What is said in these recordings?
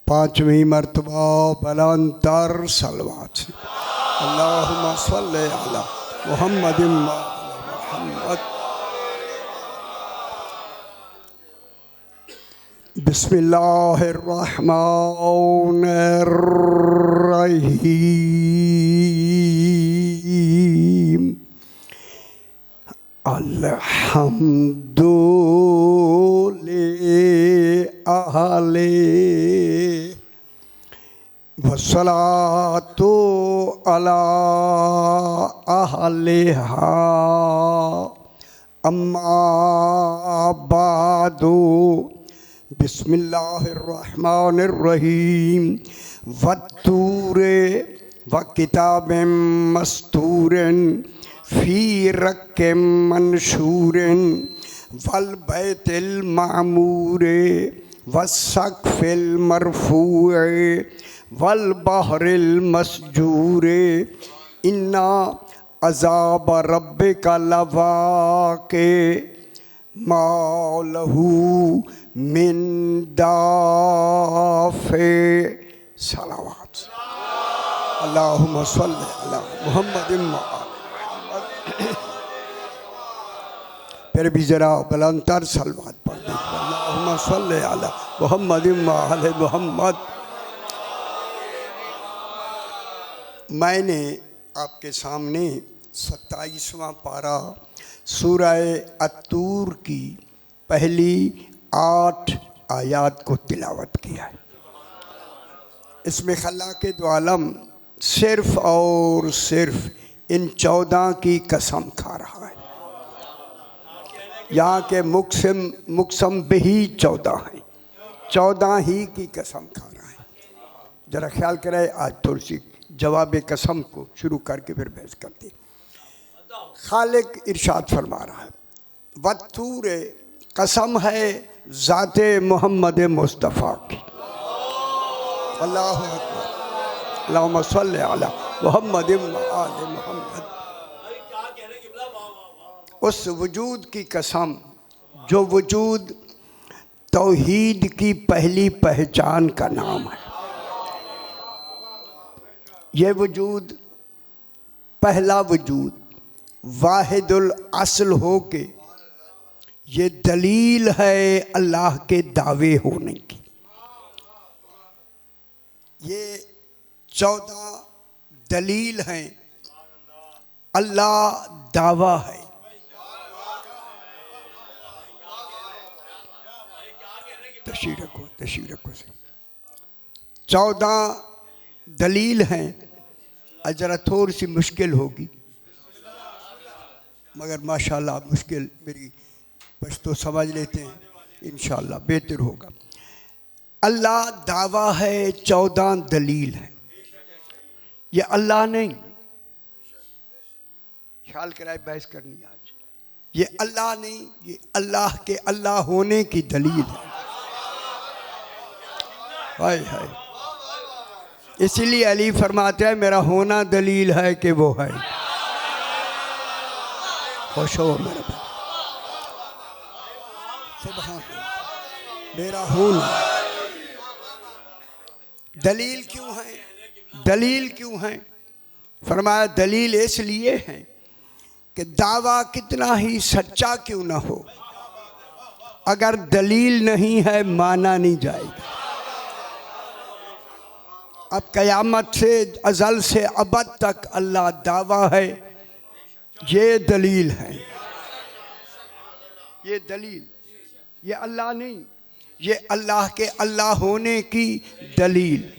पांचवी मर्तबा बुलंदतर सलवात से अल्लाहुम्मा सल्ली अला मुहम्मदिन व अला मुहम्मद। बिस्मिल्लाहिर्रहमानिर्रहीम। अल्हम्दुलिल्लाहि वस्सलातु अला अहलिहा अम्मा बादु। बिस्मिल्लाहिर्रहमानिर्रहीम। वत्तूरे व किताबिम मस्तूरिन फी रक्किम मनशूरिन वल बैतिल मामूरे वस्सक़्फ़िल मरफ़ूए वल बहरिल मस्जूरे इन्ना अज़ाब रब्बिका लवाक़े मालहू मिन दाफ़े। सलावत अल्लाहुम्मा सल्ली अला मुहम्मदिन व अला मुहम्मद। फिर भी ज़रा बुलंदतर सलवात पढ़ दे। अल्लाहुम्मा सल्ली अला मुहम्मदिन व अला मुहम्मद। मैंने आपके सामने 27वां पारा सूरह अत्तूर की पहली 8 आयात को तिलावत किया है। इसमें खल्लाक़े दो आलम सिर्फ़ और सिर्फ इन 14 की कसम खा रहा है। यहाँ के मुक़सम बिही 14 हैं, 14 ही की कसम खा रहा है। ज़रा ख्याल करें, आज थोड़ी सी जवाब कसम को शुरू करके फिर बहस करते। खालिक इरशाद फरमा रहा है, वत्तूर कसम है ज़ाते मोहम्मद मुस्तफ़ा की। अल्लाहु अकबर। अल्लाहुम्मा सल्ली अला मुहम्मदिन व आले मुहम्मद। उस वजूद की कसम जो वजूद तौहीद की पहली पहचान का नाम है। ये वजूद पहला वजूद वाहिदुल असल हो के ये दलील है अल्लाह के दावे होने की। ये 14 दलील हैं, अल्लाह दावा है। तशरीह रखो से 14 दलील हैं। ज़रा थोड़ी सी मुश्किल होगी, मगर माशाल्लाह मुश्किल मेरी पश्तो समझ लेते हैं, इंशाअल्लाह बेहतर होगा। अल्लाह दावा है, 14 दलील है। ये अल्लाह नहीं, ख्याल कराए बहस करनी आज। ये अल्लाह नहीं, ये अल्लाह के अल्लाह होने की दलील है। हाय हाय। इसीलिए अली फरमाते हैं मेरा होना दलील है कि वो है। खुश हो मेरा भाई, सुभान अल्लाह। मेरा होना दलील क्यों है? दलील क्यों है? फरमाया दलील इसलिए है कि दावा कितना ही सच्चा क्यों ना हो, अगर दलील नहीं है माना नहीं जाएगा। अब क़यामत से अज़ल से अबद तक अल्लाह दावा है, ये दलील है। ये दलील, ये अल्लाह नहीं, ये अल्लाह के अल्लाह होने की दलील।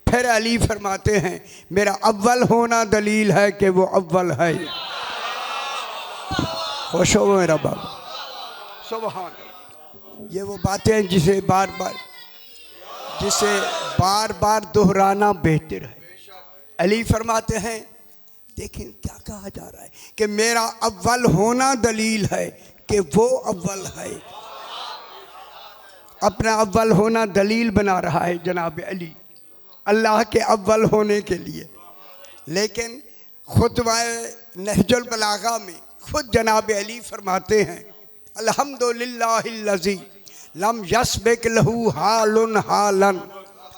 फिर अली फरमाते हैं मेरा अव्वल होना दलील है कि वो अव्वल है। खुश हो मेरा बाबा, सुभान अल्लाह। ये वो बातें हैं जिसे बार बार दोहराना बेहतर है। अली फरमाते हैं देखिए क्या कहा जा रहा है कि मेरा अव्वल होना दलील है कि वो अव्वल है। अपना अव्वल होना दलील बना रहा है जनाब अली अल्लाह के अव्वल होने के लिए। लेकिन खुतबाए नहजुल बलागा में खुद जनाब अली फरमाते हैं अल्हम्दुलिल्लाहिल्लज़ी लम यस्बिक लहू हालुन हालन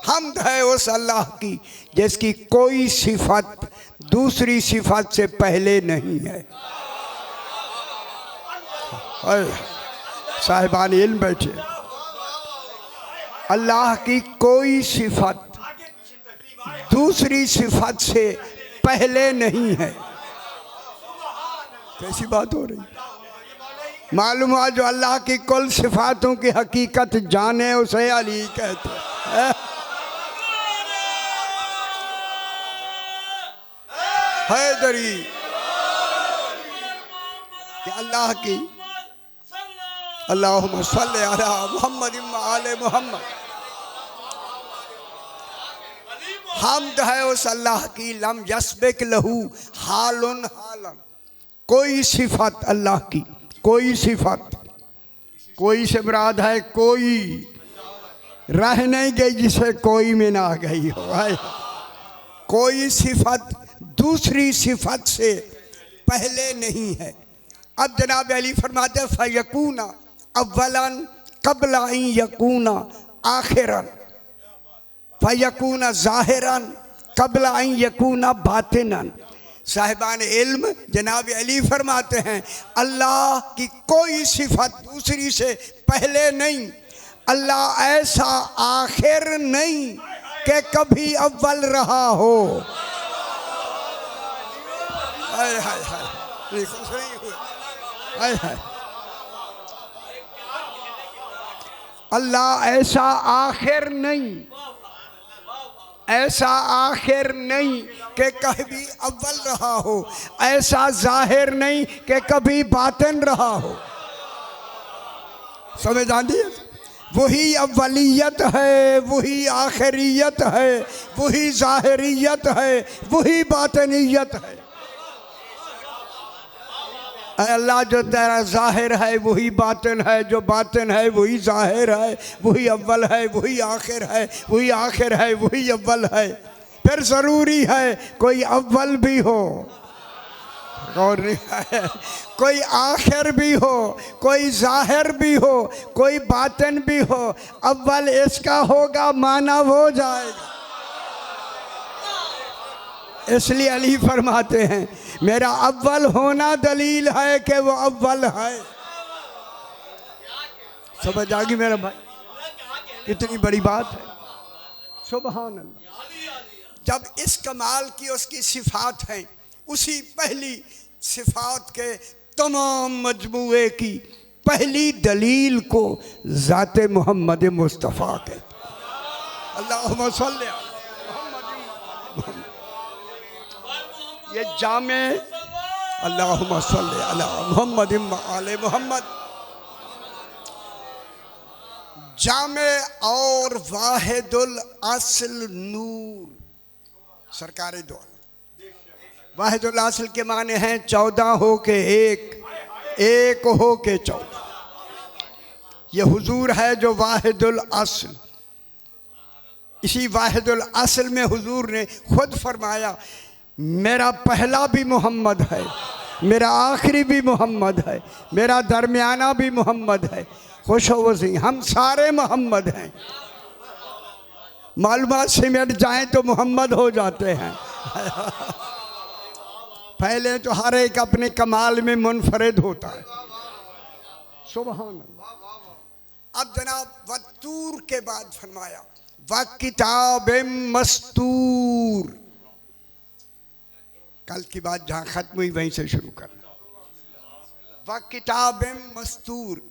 हमद है उस अल्लाह की जिसकी कोई सिफत दूसरी सिफत से पहले नहीं है। साहिबान इल्म बैठे, अल्लाह की कोई सिफत दूसरी सिफत से पहले नहीं है। कैसी बात हो रही? मालूम हुआ जो अल्लाह की कुल सिफातों की हकीकत जाने उसे अली कहते हैं। हैदरी कि अल्लाह की अल्लाहुम्मा सल्ली अला मुहम्मद व आले मुहम्मद। हमद है उस अल्लाह की लम यस्बिक लहू हालुन हालन, कोई सिफत अल्लाह की, कोई सिफत, कोई से मुराद है कोई, रह नहीं गई जिसे कोई में ना गई हो। कोई सिफत दूसरी सिफत से पहले नहीं है। अब जनाब अली फरमाते फयकूना अव्वलन कबला यकूना आखिरन, फयकूना ज़ाहिरन कबला यकूना बातिनन। साहिबान इल्म जनाब अली फरमाते हैं अल्लाह की कोई सिफत दूसरी से पहले नहीं, अल्लाह ऐसा आखिर नहीं कि कभी अव्वल रहा हो। हाय हाय हाय, खुश नहीं हुए? हाय हाय, अल्लाह ऐसा आखिर नहीं, ऐसा आखिर नहीं कि कभी अव्वल रहा हो, ऐसा जाहिर नहीं कि कभी बातिन रहा हो। समझ आती है? वही अव्वलियत है, वही आखिरियत है, वही जाहिरियत है, वही बातिनियत है। अल्लाह जो तेरा जाहिर है वही बातिन है, जो बातिन है वही जाहिर है, वही अव्वल है वही आखिर है, वही आखिर है वही अव्वल है। फिर ज़रूरी है कोई अव्वल भी हो और कोई आखिर भी हो, कोई जाहिर भी हो, कोई बातिन भी हो। अव्वल इसका होगा मानव हो जाएगा। इसलिए अली फरमाते हैं मेरा अव्वल होना दलील है कि वो अव्वल है। समझ आ गई मेरा भाई? कितनी बड़ी बात है। सुभान अल्लाह। जब इस कमाल की उसकी सिफात हैं, उसी पहली सिफात के तमाम मजमूए की पहली दलील को ज़ाते मोहम्मद मुस्तफ़ा के अल्लाहुम्मा सल्ली ये जामे अल्लाहुम्मा सल्ली अला मुहम्मद व आले मुहम्मद जामे और वाहिदुल असल नूर सरकार दो। वाहिदुल असल के माने हैं 14 हो के एक, एक हो के 14। ये हुजूर है जो वाहिदुल असल। इसी वाहिदुल असल में हुजूर ने खुद फरमाया मेरा पहला भी मोहम्मद है, मेरा आखिरी भी मोहम्मद है, मेरा दरमियाना भी मोहम्मद है। खुश हो वसी, हम सारे मोहम्मद हैं। मालूमात सिमट जाएं तो मोहम्मद हो जाते हैं। पहले तो हर एक अपने कमाल में मुनफरिद होता है। सुभान अल्लाह। अब जनाब वतूर के बाद फरमाया व किताब मस्तूर। कल की बात जहाँ ख़त्म हुई वहीं से शुरू करना। व किताब मस्तूर।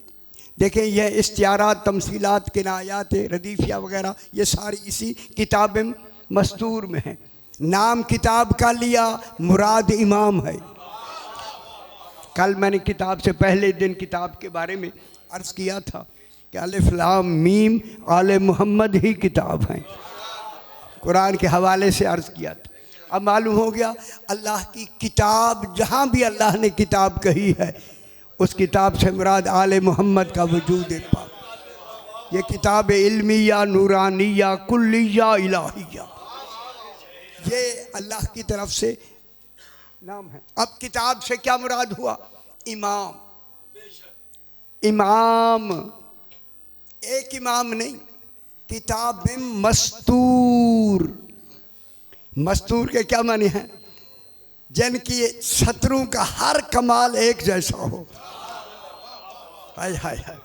देखें यह इस्तियारात, तमसीलात, किनायात, रदीफिया वगैरह ये सारी इसी किताब मस्तूर में है। नाम किताब का लिया, मुराद इमाम है। कल मैंने किताब से पहले दिन किताब के बारे में अर्ज़ किया था कि अलिफ लाम मीम आले मोहम्मद ही किताब हैं। कुरान के हवाले से अर्ज़ किया था। अब मालूम हो गया अल्लाह की किताब, जहाँ भी अल्लाह ने किताब कही है उस किताब से मुराद आले मोहम्मद का वजूद पाक। ये किताब इल्मिया, नूरानिया, कुल्लिया, इलाहिया, ये अल्लाह की तरफ से नाम है। अब किताब से क्या मुराद हुआ? इमाम। इमाम एक इमाम नहीं किताब मस्तूर। मस्तूर के क्या माने हैं? जिनकी शत्रु का हर कमाल एक जैसा हो। हाय हाय हाय,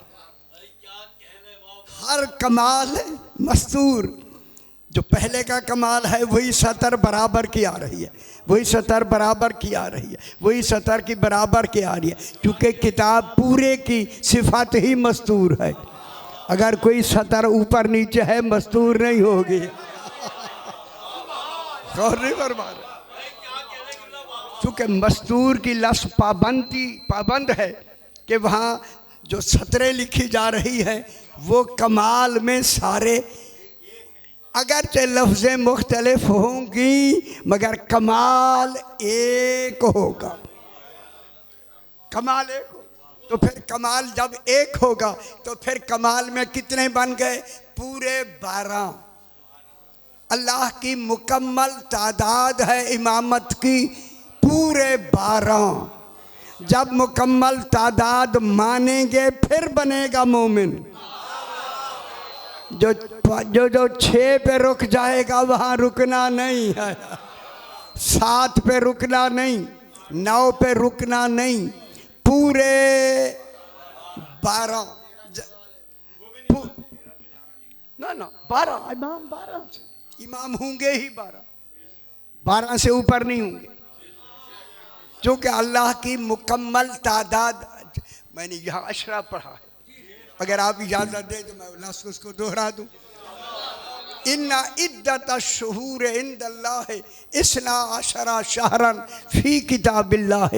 हर कमाल मस्तूर। जो पहले का कमाल है वही 70 बराबर की आ रही है, वही 70 बराबर की आ रही है, वही 70 की बराबर की आ रही है, क्योंकि किताब पूरे की सिफत ही मस्तूर है। अगर कोई 70 ऊपर नीचे है मस्तूर नहीं होगी। और नहीं बर्बाद, क्योंकि मस्तूर की लफ्ज़ पाबंद है कि वहाँ जो 17 लिखी जा रही है वो कमाल में सारे, अगरचे लफ्ज़ें मुख्तलिफ होंगी मगर कमाल एक होगा। कमाल एक हो तो फिर कमाल जब एक होगा तो फिर कमाल में कितने बन गए? पूरे 12। अल्लाह की मुकम्मल तादाद है इमामत की पूरे 12। जब मुकम्मल तादाद मानेंगे फिर बनेगा मोमिन। जो 6 पे रुक जाएगा वहाँ रुकना नहीं है, 7 पे रुकना नहीं, 9 पे रुकना नहीं, पूरे 12 ना 12 इमाम 12 इमाम होंगे ही 12 से ऊपर नहीं होंगे, क्योंकि अल्लाह की मुकम्मल तादाद। मैंने यहाँ अशरा पढ़ा है, अगर आप इजाज़त दें तो मैं लफ्ज़ उसको दोहरा दूँ। इन्ना इद्दत अश्शुहूर इंदल्लाह इस्ना अशरा शहरन फ़ी किताबिल्लाह।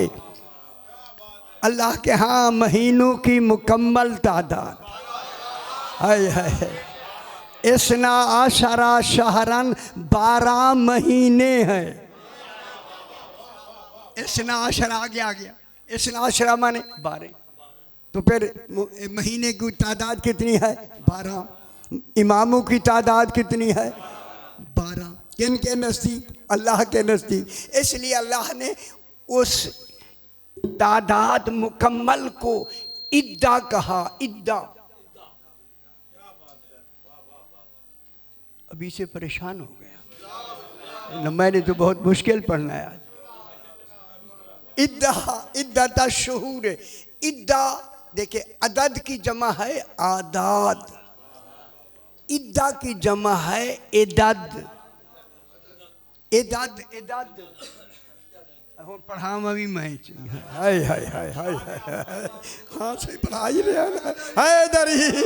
अल्लाह के हाँ महीनों की मुकम्मल तादाद हाय हाय इस्ना अशरा शहरन 12 महीने हैं। इस्ना अशरा आ गया। इस्ना अशरा माने 12, तो फिर महीने की तादाद कितनी है? 12। इमामों की तादाद कितनी है? 12। किन के नज़दीक? अल्लाह के नज़दीक। इसलिए अल्लाह ने उस तादाद मुकम्मल को इद्दा कहा। इद्दा अभी से परेशान हो गया, मैंने तो बहुत मुश्किल पढ़ना है आज। इद्दत अश्शुहूर, इद्दा देखिए अदद की जमा है आदाद, इद्दा की जमा है इदद। इदद इदद पढ़ाम अभी मैं हाय हाय हाय हाय हाँ से पढ़ाई रहे है दरी।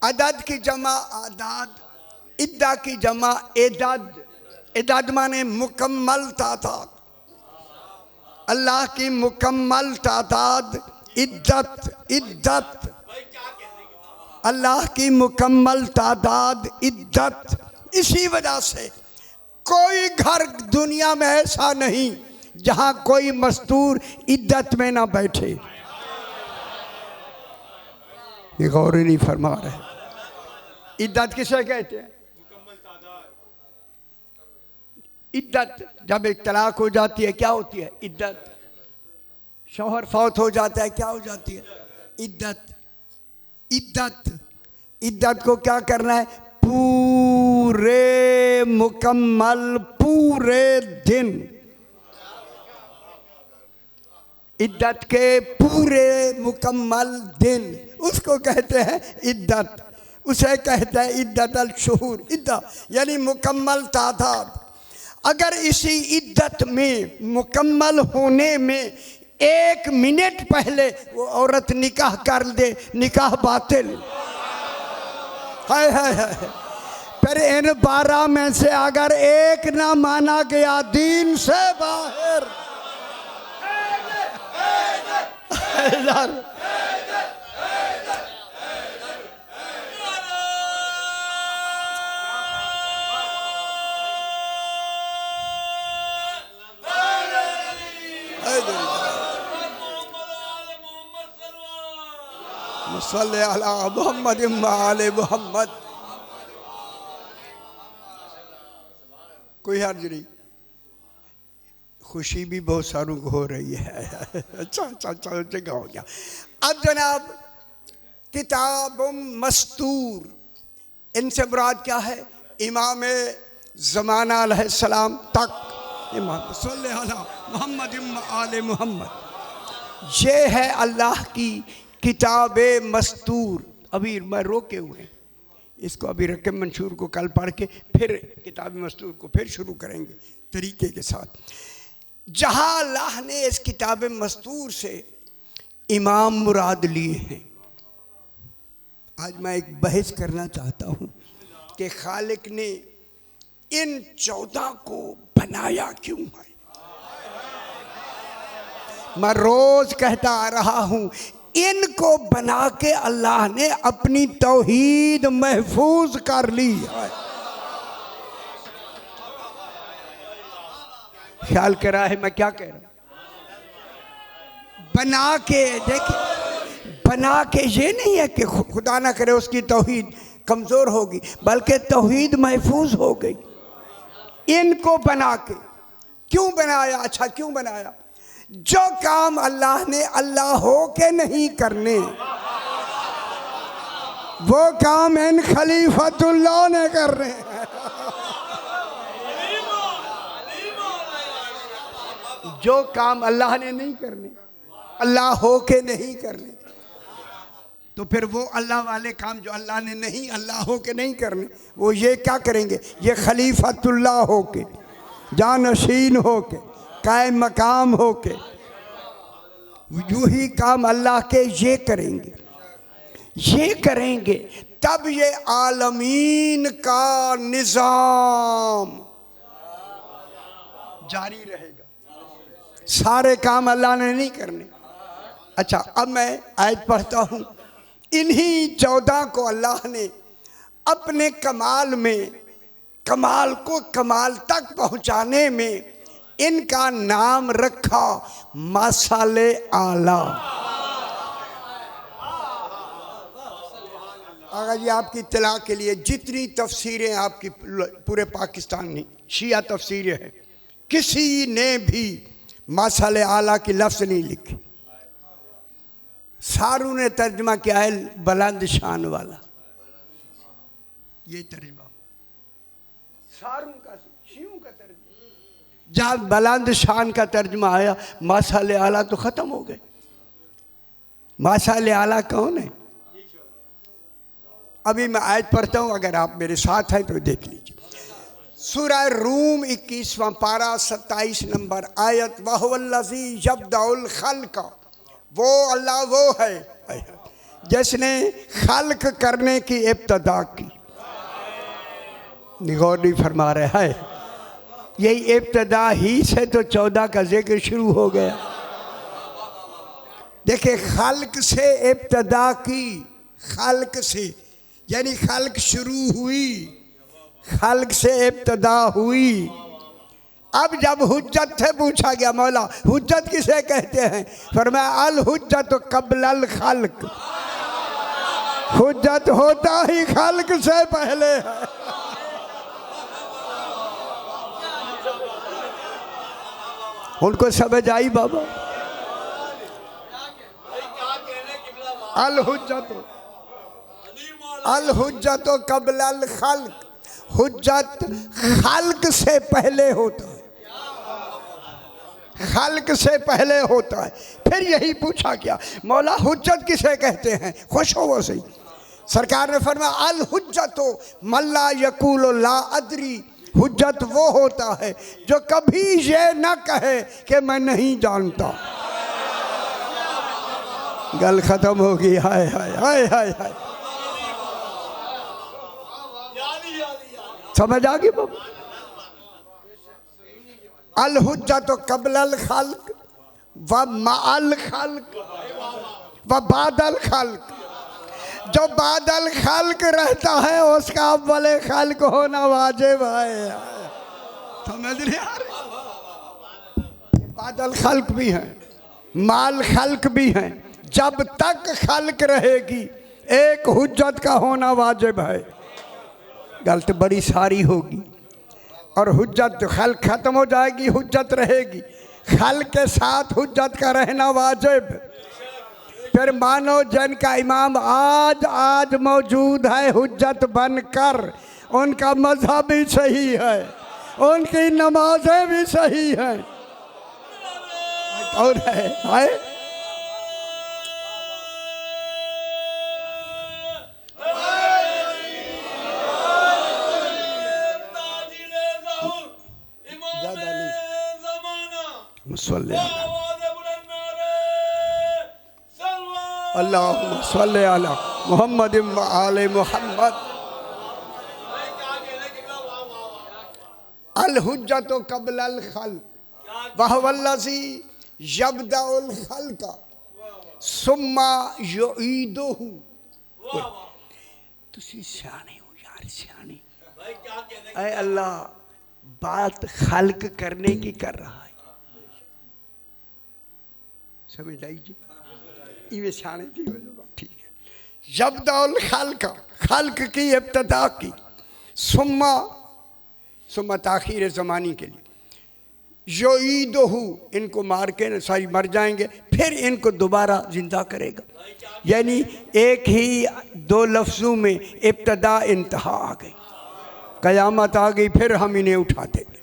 अदद की जमा आदाद, इद्दा की जमा इदद। इदद माने मुकम्मल तादाद। अल्लाह की मुकम्मल तादाद इद्दत। अल्लाह की मुकम्मल तादाद इद्दत। इसी वजह से कोई घर दुनिया में ऐसा नहीं जहां कोई मस्तूर इद्दत में ना बैठे। ये गौर नहीं फरमा रहे। इद्दत किसे कहते हैं? इद्दत जब एक तलाक हो जाती है क्या होती है? इद्दत। शौहर फौत हो जाता है क्या हो जाती है? इद्दत। इद्दत इद्दत को क्या करना है? पूरे मुकम्मल पूरे दिन, इद्दत के पूरे मुकम्मल दिन उसको कहते हैं इद्दत। उसे कहते हैं इद्दत अल-शुहूर। इद्दा यानी मुकम्मल तादाद। अगर इसी इद्दत में मुकम्मल होने में 1 मिनट पहले वो औरत निकाह कर दे, निकाह बातिल। हाय हाय हाय। फिर इन 12 में से अगर एक ना माना गया दीन से बाहर, सल्ले अला मुहम्मद व आले मुहम्मद। कोई हर्ज नहीं, खुशी भी बहुत सारों को हो रही है। अच्छा जगह हो गया। अब जनाब किताब मस्तूर, इनसे मुराद क्या है? इमाम ज़माना अलैहिस्सलाम तक, इमाम सल्ले अला मुहम्मद आले मोहम्मद। ये है अल्लाह की किताब मस्तूर। अभी मैं रोके हुए हैं इसको, अभी रकम मंशूर को कल पढ़ के फिर किताब मस्तूर को फिर शुरू करेंगे तरीके के साथ। जहाँ अल्लाह ने इस किताब मस्तूर से इमाम मुराद लिए हैं। आज मैं एक बहस करना चाहता हूँ कि खालिक ने इन 14 को बनाया क्यों है। मैं रोज कहता आ रहा हूँ, इनको बना के अल्लाह ने अपनी तौहीद महफूज कर ली है। ख्याल करा है मैं क्या कह रहा हूं? बना के देखिए, बना के ये नहीं है कि खुदा ना करे उसकी तौहीद कमजोर होगी, बल्कि तौहीद महफूज हो गई। इनको बना के क्यों बनाया? अच्छा क्यों बनाया? जो काम अल्लाह ने अल्लाह हो के नहीं करने, वो काम इन खलीफतुल्लाह ने करने हैं। जो काम अल्लाह ने नहीं करने, अल्लाह हो के नहीं करने, तो फिर वो अल्लाह वाले काम जो अल्लाह ने नहीं, अल्लाह हो के नहीं करने, वो ये क्या करेंगे? ये खलीफतुल्लाह हो के, जानशीन हो के, कायम मकाम हो के, यूं ही काम अल्लाह के ये करेंगे। ये करेंगे तब ये आलमीन का निज़ाम जारी रहेगा। सारे काम अल्लाह ने नहीं करने। अच्छा अब मैं आयत पढ़ता हूँ। इन्हीं 14 को अल्लाह ने अपने कमाल में, कमाल को कमाल तक पहुँचाने में इनका नाम रखा मसाले आला। अगर ये आपकी इत्तला के लिए, जितनी तफसीरें आपकी पूरे पाकिस्तान में शिया तफसीरें हैं, किसी ने भी मसाले आला की लफ्ज़ नहीं लिखी। सारू ने तर्जमा किया है बुलंद शान वाला। ये तर्जमा सारू का, शियों का तर्जमा। जब बुलंद शान का तर्जमा आया, मसाले आला तो ख़त्म हो गए। मसाले आला कौन है? अभी मैं आयत पढ़ता हूँ, अगर आप मेरे साथ हैं तो देख लीजिए। सूरह रूम 21वां पारा 27 नंबर आयत। वहुवल्लज़ी यब्दउल खल्क़, वो अल्लाह वो है जिसने खल्क़ करने की इब्तिदा की। गौर नहीं फरमा रहे हैं? यही इब्तिदा ही से तो 14 का जिक्र शुरू हो गया। देखिए, खल्क़ से इब्तिदा की, खल्क़ से यानी खल्क़ शुरू हुई, खल्क़ से इब्तिदा हुई। अब जब हुज्जत से पूछा गया, मौला हुज्जत किसे कहते हैं? फरमाया अल हुज्जत क़ब्ल अल खल्क़। हुज्जत होता ही खल्क़ से पहले है। उनको समझ आई बाबा? अल हुज्जत क़ब्ल अल खल्क़। हुज्जत खल्क़ से पहले होता है, खल्क़ से पहले होता है। फिर यही पूछा गया, मौला हुज्जत किसे कहते हैं? खुश हो वो सही। सरकार ने फरमाया अल हुज्जत मल्ला यकूल ला अदरी। हुज्जत वो होता है जो कभी ये ना कहे कि मैं नहीं जानता। गल खत्म हो गई। हाय हाय हाय हाय हाय। समझ आ गई बाबा? अल हुज्जत क़ब्ल अल खल्क़ व मअल खल्क़ व बादल खल्क़। जो बादल खल्क़ रहता है उसका अव्वल खल्क़ होना वाजिब है। समझ नहीं आ रही? बादल खल्क़ भी हैं, माल खल्क़ भी हैं। जब तक खल्क़ रहेगी एक हुज्जत का होना वाजिब है। गलत बड़ी सारी होगी और हुज्जत खल्क़ ख़त्म हो जाएगी, हुज्जत रहेगी। खल्क़ के साथ हुज्जत का रहना वाजिब। फिर मानो जिनका इमाम आज आज मौजूद है हुज्जत बनकर, उनका मजहब भी सही है, उनकी नमाजें भी सही हैं। और है अल्लाहुम्मा सल्ली अला मुहम्मद व आले मुहम्मद। अल हुज्जत क़ब्ल अल खल्क़ व हुवल्लज़ी यब्दउल खल्क़ सुम्मा युईदुहु। तुसी सियाने हो यार, सियाने। ऐ अल्लाह बात खल्क करने की कर रहा है, समझ आई जी? इवे सियाने थी ठीक है। यब्दउल खल्क़, खल्क की इब्तिदा की, सुम्मा ताखीर ज़मानी के लिए, युईदुहु इनको मार के न सारी मर जाएंगे, फिर इनको दोबारा जिंदा करेगा। यानी एक ही दो लफ्ज़ों में इब्तिदा इंतहा आ गई, क़यामत आ गई, फिर हम इन्हें उठा देंगे।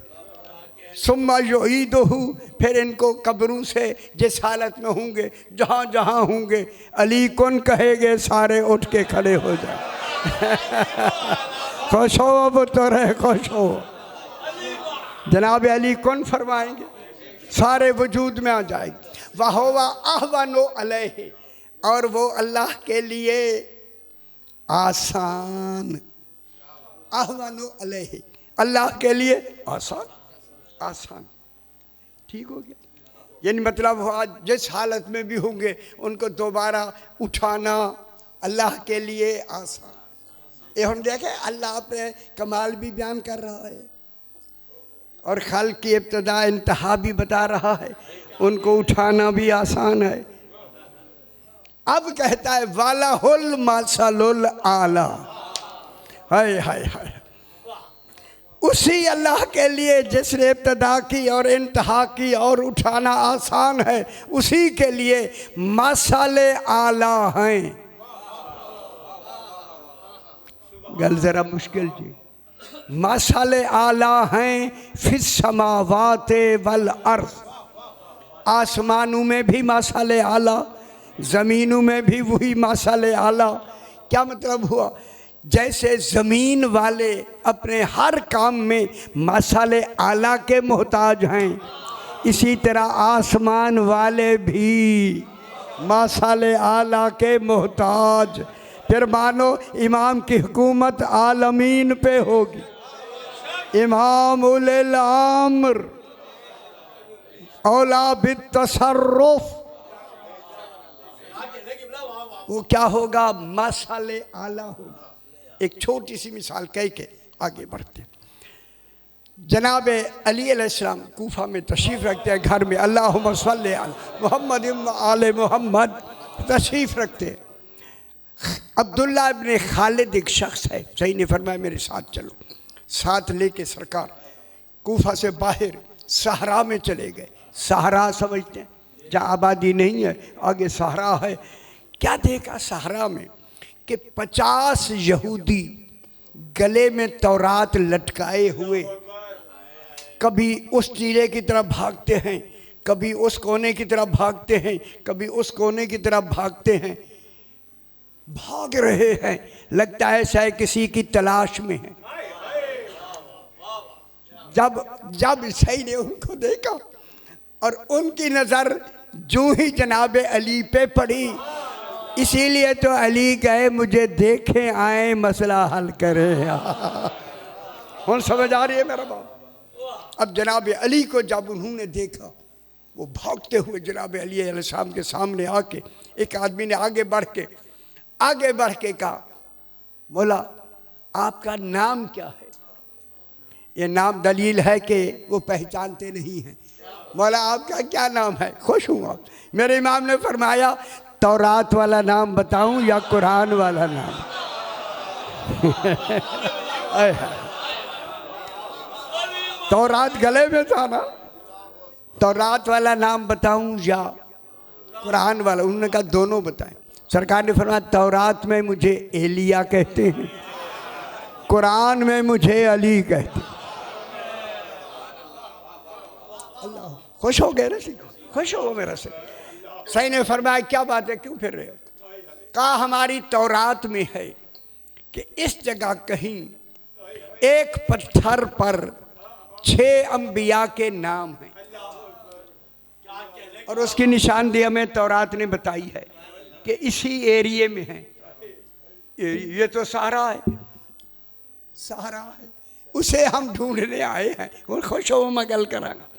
सुम्मा युईदुहु, फिर इनको कब्रों से जिस हालत में होंगे, जहाँ जहाँ होंगे, अली कौन कहेंगे, सारे उठ के खड़े हो जाए। खुश हो अब तो रहे, खुश हो। जनाब अली कौन फरमाएंगे, सारे वजूद में आ जाएगी। वहुवा अहवनु अलैहि, और वो अल्लाह के लिए आसान, अहवनु अलैहि, अल्लाह के लिए आसान, आसान। ठीक हो गया? यानी मतलब आज जिस हालत में भी होंगे उनको दोबारा उठाना अल्लाह के लिए आसान। ये हम देखें अल्लाह अपने कमाल भी बयान कर रहा है और खल्क़ की इब्तिदा इंतहा भी बता रहा है, उनको उठाना भी आसान है। अब कहता है वालाहुल मसलुल आला, हाय हाय हाय, उसी अल्लाह के लिए जिसने इब्तिदा की और इंतहा की और उठाना आसान है, उसी के लिए मसले आला हैं। गल जरा मुश्किल जी। मसले आला हैं फिस समावाते वल अर्ज़, आसमानों में भी मसले आला, ज़मीनों में भी वही मसले आला। क्या मतलब हुआ? जैसे ज़मीन वाले अपने हर काम में मसले आला के मोहताज हैं, इसी तरह आसमान वाले भी मसले आला के मोहताज। फिर मानो इमाम की हुकूमत आलमीन पे होगी, इमाम उल अम्र औला बित्तसर्रुफ, वो क्या होगा? मसले आला होगा। एक छोटी सी मिसाल कह के आगे बढ़ते। जनाब अली अलैहिस्सलाम कूफा में तशरीफ़ रखते हैं, घर में अल्लाहुम्मा सल्ली अला मुहम्मद व आले मुहम्मद तशरीफ़ रखते हैं। अब्दुल्ला इब्न खालिद एक शख्स है, सही ने फरमाया मेरे साथ चलो। साथ लेके सरकार कूफा से बाहर सहरा में चले गए। सहरा समझते हैं, जहाँ आबादी नहीं है, आगे सहरा है। क्या देखा सहरा में कि 50 यहूदी गले में तौरात लटकाए हुए कभी उस टीले की तरफ भागते हैं, कभी उस कोने की तरफ भागते हैं, कभी उस कोने की तरफ भागते हैं, भाग रहे हैं, लगता है शायद किसी की तलाश में है। जब सही ने उनको देखा और उनकी नज़र जो ही जनाब अली पे पड़ी, इसीलिए तो अली गए मुझे देखे आए मसला हल करे। हम समझ आ रही है मेरा बाप? अब जनाब अली को जब उन्होंने देखा, वो भागते हुए जनाब अली अलैहिस्सलाम के सामने आके, एक आदमी ने आगे बढ़ के कहा, मौला आपका नाम क्या है? ये नाम दलील है कि वो पहचानते नहीं हैं। मौला आपका क्या नाम है? खुश हुआ। मेरे इमाम ने फरमाया तौरात वाला नाम बताऊं या कुरान वाला नाम? तौरात गले में था ना, तौरात वाला नाम बताऊं या कुरान वाला। उन्होंने कहा दोनों बताएं। सरकार ने फरमाया तौरात में मुझे एलिया कहते हैं, कुरान में मुझे अली कहते हैं। अल्लाह खुश हो गए ना, खुश हो मेरा से। सही ने फरमाया क्या बात है, क्यों फिर रहे हो? कहा हमारी तौरात में है कि इस जगह कहीं एक पत्थर पर 6 अंबिया के नाम हैं और उसकी निशानदेही हमें तौरात ने बताई है कि इसी एरिए में है। ये तो सहारा है, सहारा है, उसे हम ढूंढने आए हैं। वो खुश हो मगल कराना।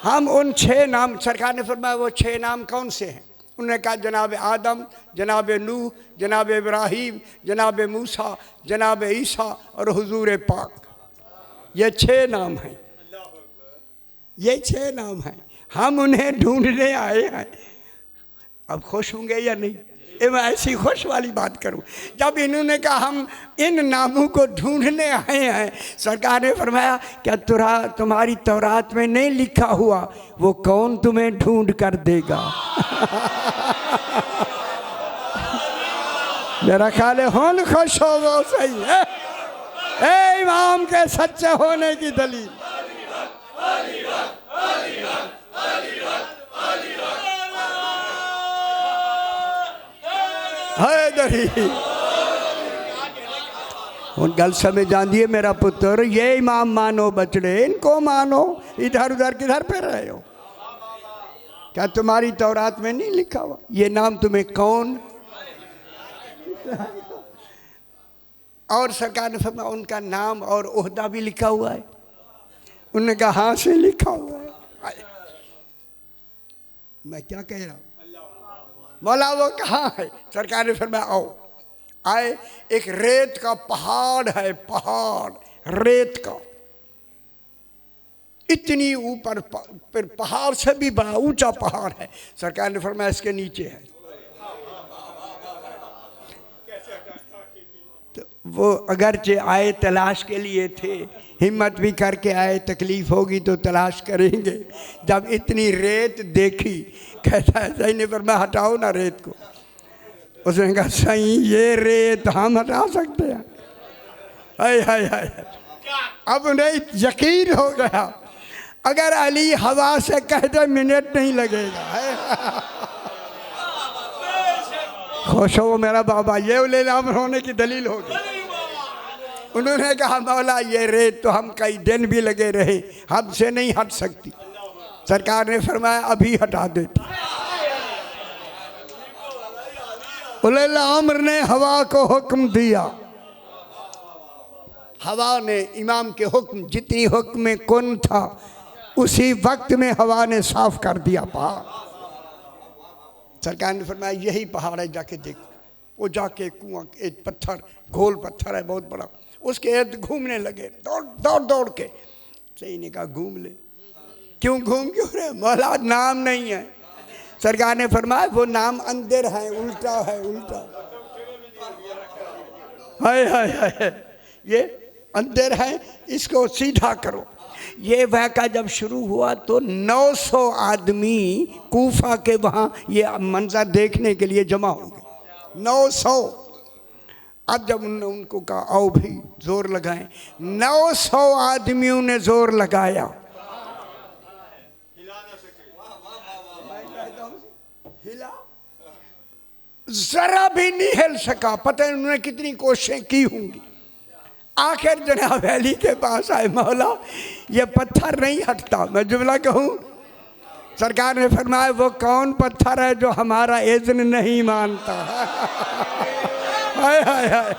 हम उन 6 नाम, सरकार ने फरमाया वो 6 नाम कौन से हैं? उन्होंने कहा जनाब आदम, जनाब नूह, जनाब इब्राहीम, जनाब मूसा, जनाब ईसा और हुजूर पाक। ये 6 नाम हैं, ये 6 नाम हैं। हम उन्हें ढूंढने आए हैं। अब खुश होंगे या नहीं? मैं ऐसी खुश वाली बात करूं। जब इन्होंने कहा हम इन नामों को ढूंढने आए हैं, सरकार ने फरमाया क्या तुम्हारी तौरात में नहीं लिखा हुआ? वो कौन तुम्हें ढूंढ कर देगा? मेरा ख्याल है होन खुश हो वो सही है। ए इमाम के सच्चे होने की दलील। उन गल समझ आंदी है मेरा पुत्र, ये इमाम मानो बचड़े, इनको मानो, इधर उधर किधर पे रहे हो? क्या तुम्हारी तौरात में नहीं लिखा हुआ? ये नाम तुम्हें कौन? और सरकार ने फरमाया उनका नाम और ओहदा भी लिखा हुआ है। उन्होंने कहा हाँ से लिखा हुआ है। मैं क्या कह रहा हूँ? मौला वो कहाँ है? सरकार ने फिर आओ आए। एक रेत का पहाड़ है, पहाड़ रेत का, इतनी ऊपर, फिर पहाड़ से भी बड़ा ऊंचा पहाड़ है। सरकार ने फरमाया इसके नीचे है। तो वो अगरचे आए तलाश के लिए थे, हिम्मत भी करके आए, तकलीफ होगी तो तलाश करेंगे। जब इतनी रेत देखी, कहता है सही ने फरमाया हटाओ ना रेत को। उसने कहा सही ये रेत हम हटा सकते हैं? हाय हाय हाय। अब नहीं यकीन हो गया, अगर अली हवा से कहते मिनट नहीं लगेगा। खुश हो मेरा बाबा, ये उलेल अम्र होने की दलील होगी। उन्होंने कहा मौला ये रेत तो हम कई दिन भी लगे रहे, हमसे नहीं हट सकती। सरकार ने फरमाया अभी हटा देती। उलेल अम्र ने हवा को हुक्म दिया, हवा ने इमाम के हुक्म, जितनी हुक्म में कुन था उसी वक्त में हवा ने साफ कर दिया पहाड़। सरकार ने फरमाया यही पहाड़ है, जाके देखो। वो जाके कुआं, एक पत्थर, गोल पत्थर है बहुत बड़ा, उसके इर्द घूमने लगे, दौड़ दौड़ दौड़ के। सही ने कहा घूम ले। क्यों घूम क्यों रहे? मौला नाम नहीं है। सरकार ने फरमाया वो नाम अंदर है, उल्टा है, उल्टा। हाय हाय हाय, ये अंदर है, इसको सीधा करो। ये वाक़ा जब शुरू हुआ तो 900 आदमी कूफा के वहाँ ये मंजर देखने के लिए जमा हो गए। 900। अब जब उनको कहा आओ भाई जोर लगाएं, 900 आदमियों ने जोर लगाया। हिला जरा भी नहीं हिल सका। पता नहीं उन्होंने कितनी कोशिशें की होंगी। आखिर जनाब अली के पास आए, मौला ये पत्थर नहीं हटता। मैं जुमला कहूँ? सरकार ने फरमाया वो कौन पत्थर है जो हमारा इज़्न नहीं मानता? हाय हाय हाय,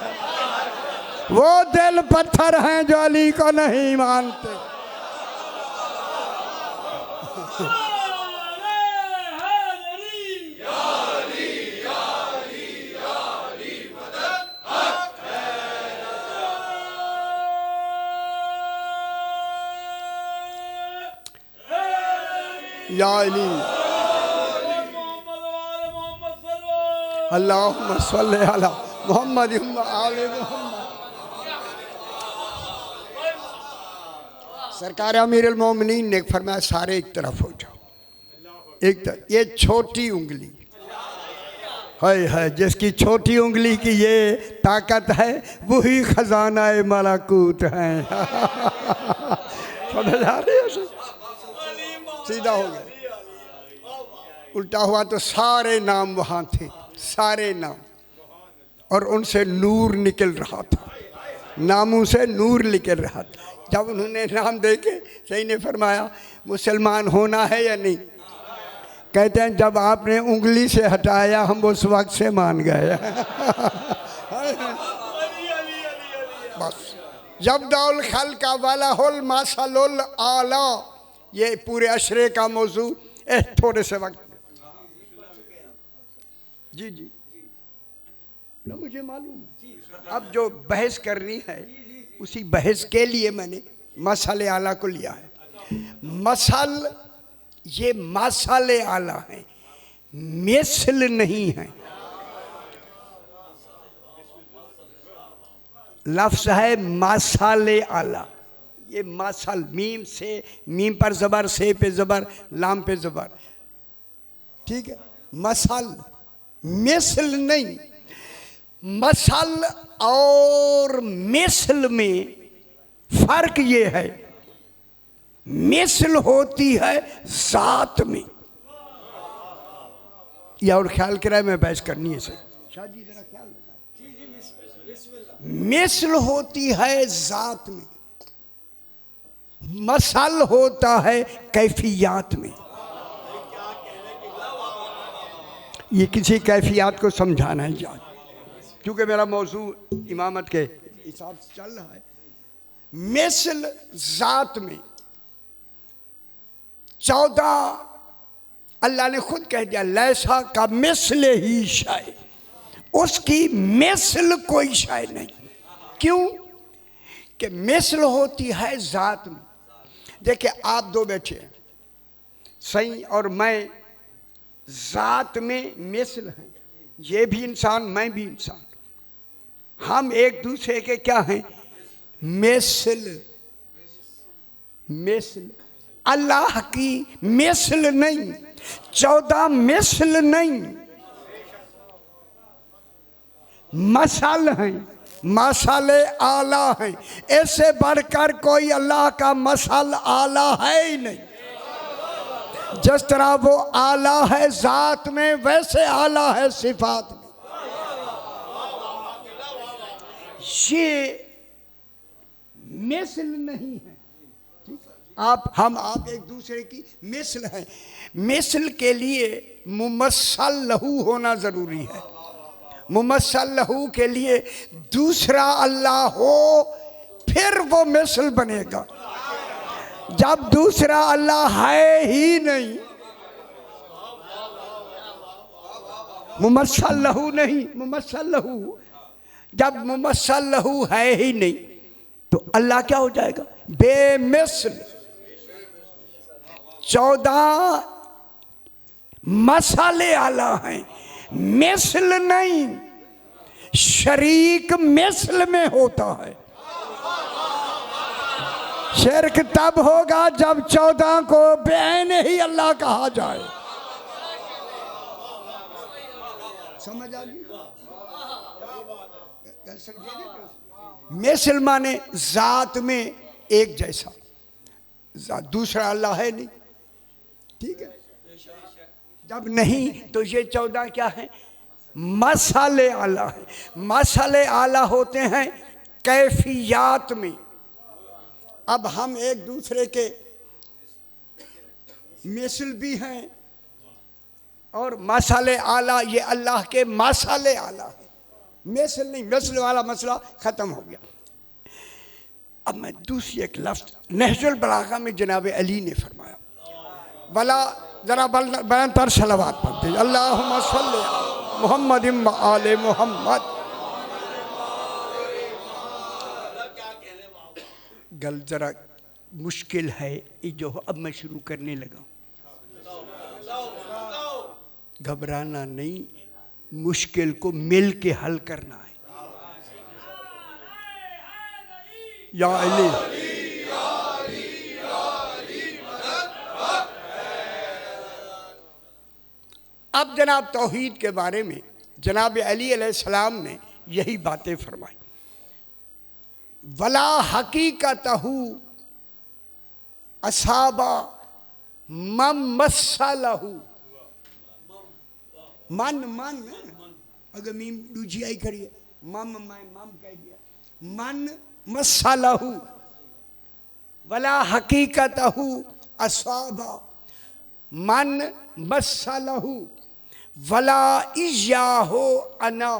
वो दिल पत्थर हैं जो अली को नहीं मानते। या अली अल्लाहुम्मा सल्ली अला मुहम्मद आले मुहम्मद। सरकार अमीरुल मोमिनीन ने फरमाया सारे एक तरफ हो जाओ। एक तरफ ये छोटी उंगली है, जिसकी छोटी उंगली की ये ताकत है वही खजाना मलाकूत है। समझ आ रही है? सीधा हो गया, उल्टा हुआ तो सारे नाम वहाँ थे, सारे नाम, और उनसे नूर निकल रहा था, नामों से नूर निकल रहा था। जब उन्होंने नाम देखे सही ने फरमाया मुसलमान होना है या नहीं? कहते हैं जब आपने उंगली से हटाया हम उस वक्त से मान गए। बस जब दौल खल का वाला होल मासलुल आला, ये पूरे अशरे का मौजू थोड़े से वक्त। जी जी ना, मुझे मालूम है। अब जो बहस करनी है उसी बहस के लिए मैंने मसाले आला को लिया है। मसल, ये मसाले आला है, मिसल नहीं है। लफ्ज है मसाले आला, ये मसल, मीम से, मीम पर जबर, से पे जबर, लाम पे जबर, ठीक है। मसल, मिसल नहीं। मसल और मिसल में फर्क ये है, मिसल होती है साथ में। या और ख्याल कराए, मैं बहस करनी है सर, शादी जरा ख्याल रखा। मिसल होती है जात में, मसल होता है कैफियत में। ये किसी कैफियत को समझाना है याद, क्योंकि मेरा मौजू इमामत के हिसाब से चल रहा है। मिसल जात में 14 अल्लाह ने खुद कह दिया लैसा का मिसल ही शाय, उसकी मिसल कोई शाय नहीं। क्यों? कि मिसल होती है जात में। देखिए आप दो बैठे हैं, सही और मैं, जात में मिसल हैं, ये भी इंसान मैं भी इंसान, हम एक दूसरे के क्या हैं? मिसल। मिसल अल्लाह की मिसल नहीं, 14 मिसल नहीं, मसल हैं, मसाले आला हैं। ऐसे बढ़कर कोई अल्लाह का मसल आला है ही नहीं। जिस तरह वो आला है जात में, वैसे आला है सिफात में। ये मिसल नहीं है। आप एक दूसरे की मिसल हैं। मिसल के लिए मुमस्सल लहू होना जरूरी है। मुमस्सल लहू के लिए दूसरा अल्लाह हो, फिर वो मिसल बनेगा। जब दूसरा अल्लाह है ही नहीं, मुमस्सल लहू नहीं, मुमस्सल लहू, जब मुमस्सल लहू है ही नहीं तो अल्लाह क्या हो जाएगा? बेमिसल। 14 मसाले आला हैं, मिसल नहीं। शरीक मिसल में होता है। शिरक तब होगा जब 14 को बेन ही अल्लाह कहा जाए। समझ आ गई? मिसल माने जात में एक जैसा, दूसरा अल्लाह है नहीं, ठीक है। जब नहीं तो ये 14 क्या है? मसाले आला है। मसाले आला होते हैं कैफियत में। अब हम एक दूसरे के मिसल भी हैं और मसाले आला, ये अल्लाह के मसाले आला है, मिसल नहीं। मिसल वाला मसला खत्म हो गया। अब मैं दूसरी एक लफ्ज नहजुल बलागा में जनाब अली ने फरमाया, वाला जरा बयानतर सलावत पढ़ते, अल्लाहुम्मा सल्ली अला मुहम्मद व आले मुहम्मद। गल जरा मुश्किल है ये जो अब मैं शुरू करने लगा। घबराना नहीं, मुश्किल को मिल के हल करना है। या अली, अब जनाब तौहीद के बारे में जनाब अली अलैहिस्सलाम ने यही बातें फरमाई, वला हकीकतहु असाबा ममसलहु, मन मन अगर मीम दूजी आई खड़ी है, मम मैं मम कह दिया, मन मसलहु वला हकीकतहु असाबा मन मसलहु वला इजाहो अना,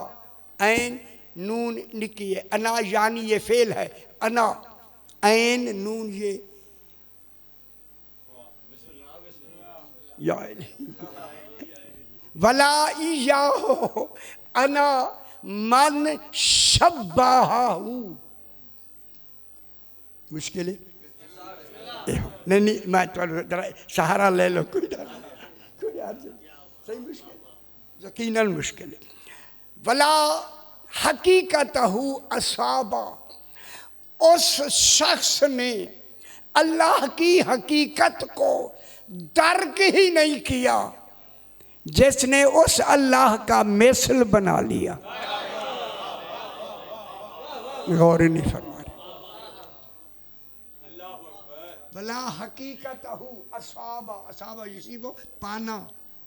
ऐन नून निकी है, अना यानी ये फेल है, अना ऐन नून ये वला इजाहो अना मन शब्बाहु। मुश्किल है नहीं नहीं, मैं जरा सहारा ले लो, कोई सही मुश्किल, यकीनन मुश्किल है। वला हकीकतहु असाबा, उस शख्स ने अल्लाह की हकीकत को दर्क ही नहीं किया जिसने उस अल्लाह का मिसल बना लिया। गौर नहीं फरमा रहे। वला हकीकतहु असाबा, असाबा इसी वो पाना,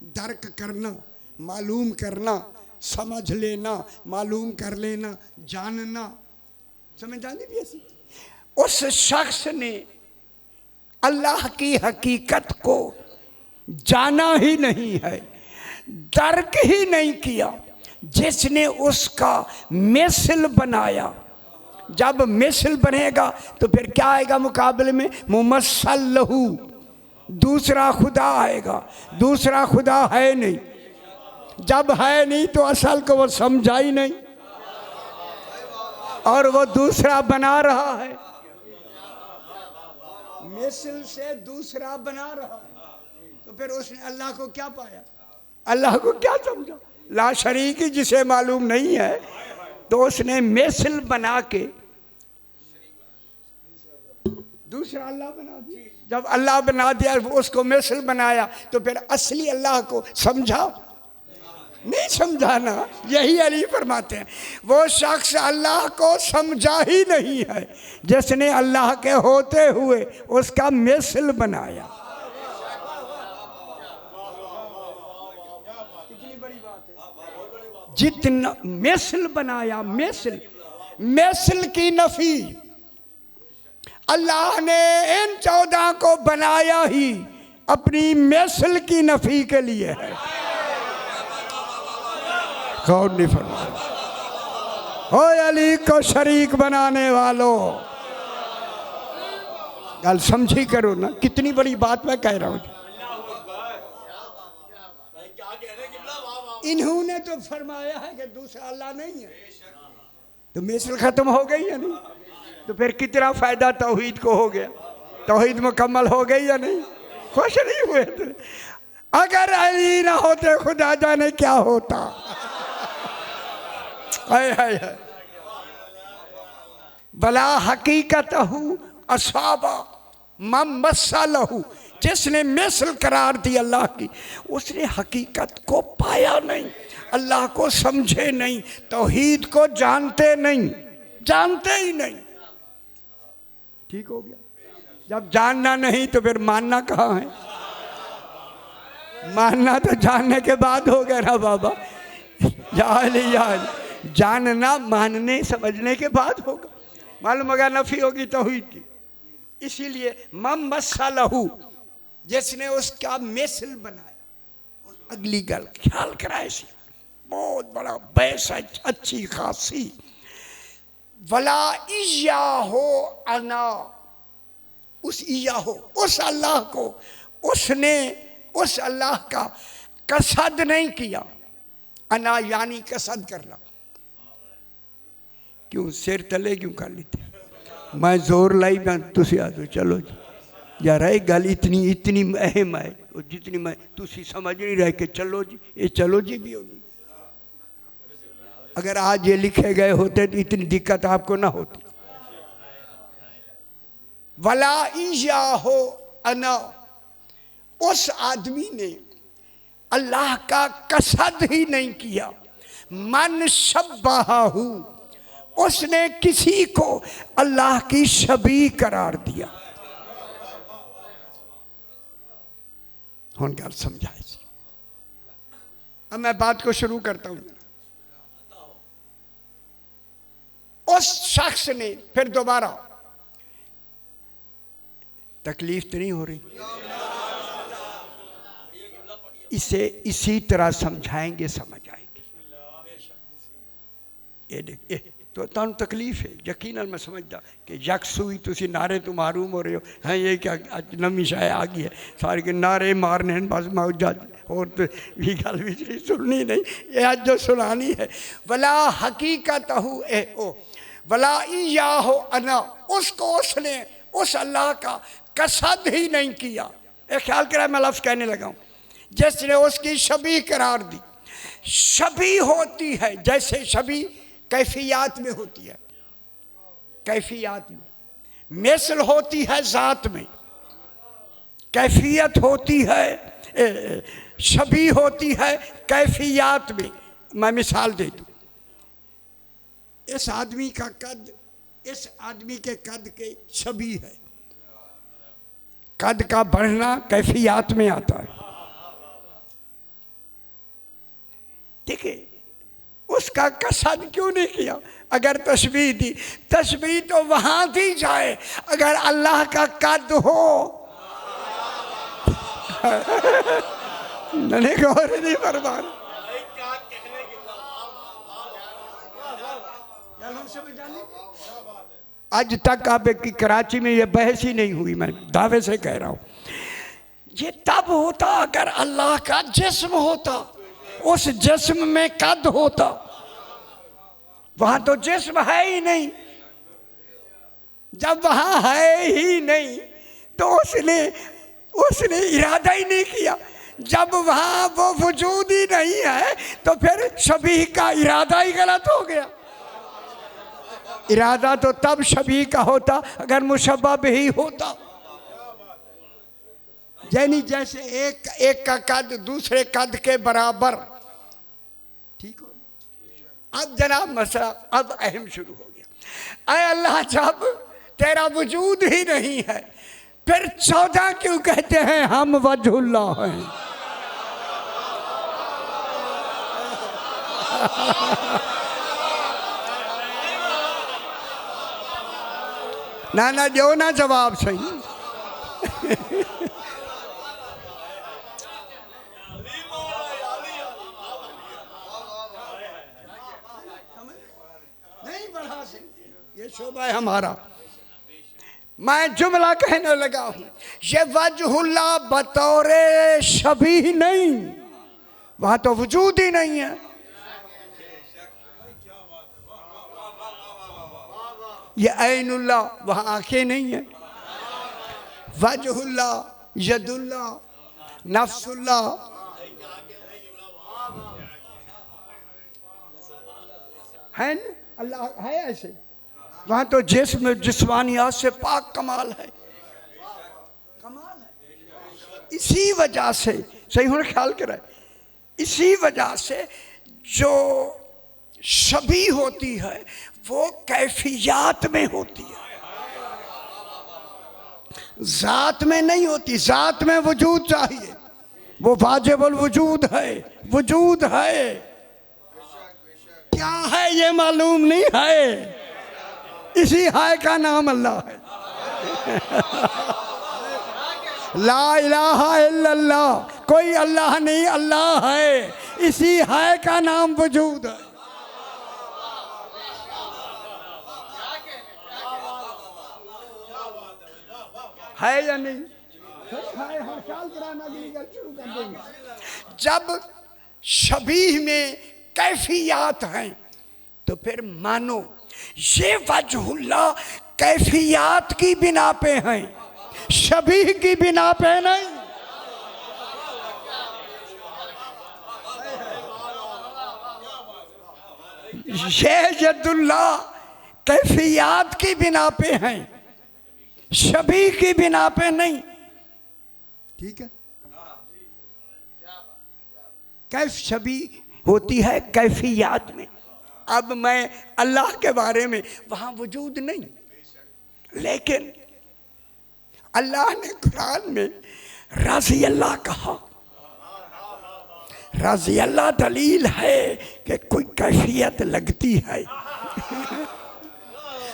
दर्क करना, मालूम करना, समझ लेना, मालूम कर लेना, जानना, समझ आनी भी ऐसी। उस शख्स ने अल्लाह की हकीकत को जाना ही नहीं है, दर्क ही नहीं किया जिसने उसका मिसल बनाया। जब मिसल बनेगा तो फिर क्या आएगा मुकाबले में? मुमस्सलहु, दूसरा खुदा आएगा। दूसरा खुदा है नहीं, जब है नहीं तो असल को वो समझा ही नहीं और वो दूसरा बना रहा है, मिसल से दूसरा बना रहा है। तो फिर उसने अल्लाह को क्या पाया? अल्लाह को क्या समझा? ला शरीक, जिसे मालूम नहीं है तो उसने मिसल बना के दूसरा अल्लाह बना दिया। जब अल्लाह बना दिया, उसको मिसल बनाया, तो फिर असली अल्लाह को समझा नहीं? समझाना। यही अली फरमाते हैं, वो शख्स अल्लाह को समझा ही नहीं है जिसने अल्लाह के होते हुए उसका मिसल बनाया। कितनी बड़ी बात है। जितना मिसल बनाया, मिसल, मिसल की नफी, अल्लाह ने इन 14 को बनाया ही अपनी मिसल की नफी के लिए है। गौर नहीं फरमाया। हो अली को शरीक बनाने वालों, गल समझी करो ना, कितनी बड़ी बात मैं कह रहा हूं। इन्होंने तो फरमाया है कि दूसरा अल्लाह नहीं है, तो मिसल खत्म हो गई या नहीं? तो फिर कितना फायदा तौहीद को हो गया? तौहीद मुकम्मल हो गई या नहीं? खुश नहीं हुए थे? अगर अली ना होते खुदा जाने क्या होता। हाय हाय हाय। बला हकीकतहु असाबा ममसलहु, जिसने मिसल करार दी अल्लाह की, उसने हकीकत को पाया नहीं, अल्लाह को समझे नहीं, तौहीद को जानते नहीं, जानते ही नहीं। ठीक हो गया। जब जानना नहीं तो फिर मानना कहाँ है? मानना तो जानने के बाद हो गया ना बाबा। जानना मानने समझने के बाद होगा। मालूम अगर नफी होगी तौहीद की। इसीलिए ममसलहु, जिसने उसका मिसल बनाया। अगली गल ख्याल कराए, बहुत बड़ा बैस है, अच्छी खासी। वला इयाहो अना, उस इयाहो, उस अल्लाह को उसने, उस अल्लाह का कसद नहीं किया। अना यानी कसद करना। क्यों सिर तले क्यों कर लेते? मैं जोर लाई ना, तुसी आ दो, चलो जी यार, ये गल इतनी इतनी अहम है, जितनी मैं तुसी समझ नहीं रहे कि चलो जी, ये चलो जी भी होगी। अगर आज ये लिखे गए होते तो इतनी दिक्कत आपको ना होती। वला इयाहो अना, उस आदमी ने अल्लाह का कसद ही नहीं किया। मन शब्बाहू, उसने किसी को अल्लाह की शबीह करार दिया। हुन गल समझाई। अब मैं बात को शुरू करता हूं। उस शख्स ने फिर दोबारा, तकलीफ तो नहीं हो रही, इसे इसी तरह समझाएंगे समझ आएगी। ये देख, तो तुम तकलीफ है यकीनन मैं समझदा कि यकसुई तुसी नारे तो मारूम हो रहे हो हैं। ये क्या अज नवी शाय आ गई है सारे के नारे मारने हैं बस मौजा और तो ये गल भी सुननी नहीं, ये अज जो सुनानी है। वला हकीकत हु ए ओ वला या हो अना, उसको उसने उस अल्लाह का कसद ही नहीं किया। एक ख्याल करा मैं लफ्ज़ कहने लगा हूँ, जिसने उसकी शबीह करार दी। शबीह होती है, जैसे शबीह कैफियत में होती है, कैफियत में मिसल होती है, ज़ात में कैफियत होती है, शबीह होती है कैफियत में। मैं मिसाल दे दूँ, इस आदमी का कद इस आदमी के कद के शबीह है। कद का बढ़ना कैफियत में आता है। ठीक है, उसका कसद क्यों नहीं किया? अगर तशबीह दी, तशबीह तो वहां दी जाए अगर अल्लाह का कद हो। मैंने गौर नहीं फरमाया। आज तक आप की कराची में ये बहस ही नहीं हुई, मैं दावे से कह रहा हूं। ये तब होता अगर अल्लाह का जिस्म होता, उस जिस्म में कद होता। वहां तो जिस्म है ही नहीं। जब वहां है ही नहीं तो उसने इरादा ही नहीं किया। जब वहां वो वजूद ही नहीं है तो फिर शबीह का इरादा ही गलत हो गया। इरादा तो तब शबीह का होता अगर मुशब्बह भी होता। यानी जैसे एक का कद दूसरे कद के बराबर। ठीक हो? अब जनाब मसला अब अहम शुरू हो गया। अय अल्लाह, जब तेरा वजूद ही नहीं है फिर 14 क्यों कहते हैं हम वजहुल्लाह हैं? ना ना जो ना जवाब सही। ये शोभा है हमारा। मैं जुमला कहने लगा हूं, ये वजहुल्लाह बतौरे शबीह नहीं, वहां तो वजूद ही नहीं है। ये ऐनुल्लाह, वहां आंखें नहीं है। वजहुल्लाह, यदुल्लाह, नफ्सुल्लाह, है न? अल्लाह है ऐसे। वहां तो जिस्म जिस्मानियात से पाक कमाल है, कमाल है। इसी वजह से सही होने ख्याल करें, इसी वजह से जो शबीह होती है वो कैफियत में होती है, जात में नहीं होती। जात में वजूद चाहिए, वो वाजिबुल वजूद है, वजूद है। क्या है ये मालूम नहीं है, इसी है का नाम अल्लाह है। ला इलाहा इल्लल्लाह, कोई अल्लाह नहीं, अल्लाह है। इसी है का नाम वजूद है। है या नहीं? है, हर साल कराना शुरू कर देंगे। जब शबीह में कैफियत हैं तो फिर मानो ये वजहुल्लाह कैफियत की बिना पे हैं, शबीह की बिना पे नहीं। ये यदुल्लाह कैफियत की बिना पे हैं, शबीह की बिना पे नहीं। ठीक है, कैफ शबी होती है कैफियत में। अब मैं अल्लाह के बारे में वहाँ वजूद नहीं, लेकिन अल्लाह ने कुरान में राज़ी अल्लाह कहा। राज़ी अल्लाह दलील है कि कोई कैफियत लगती है।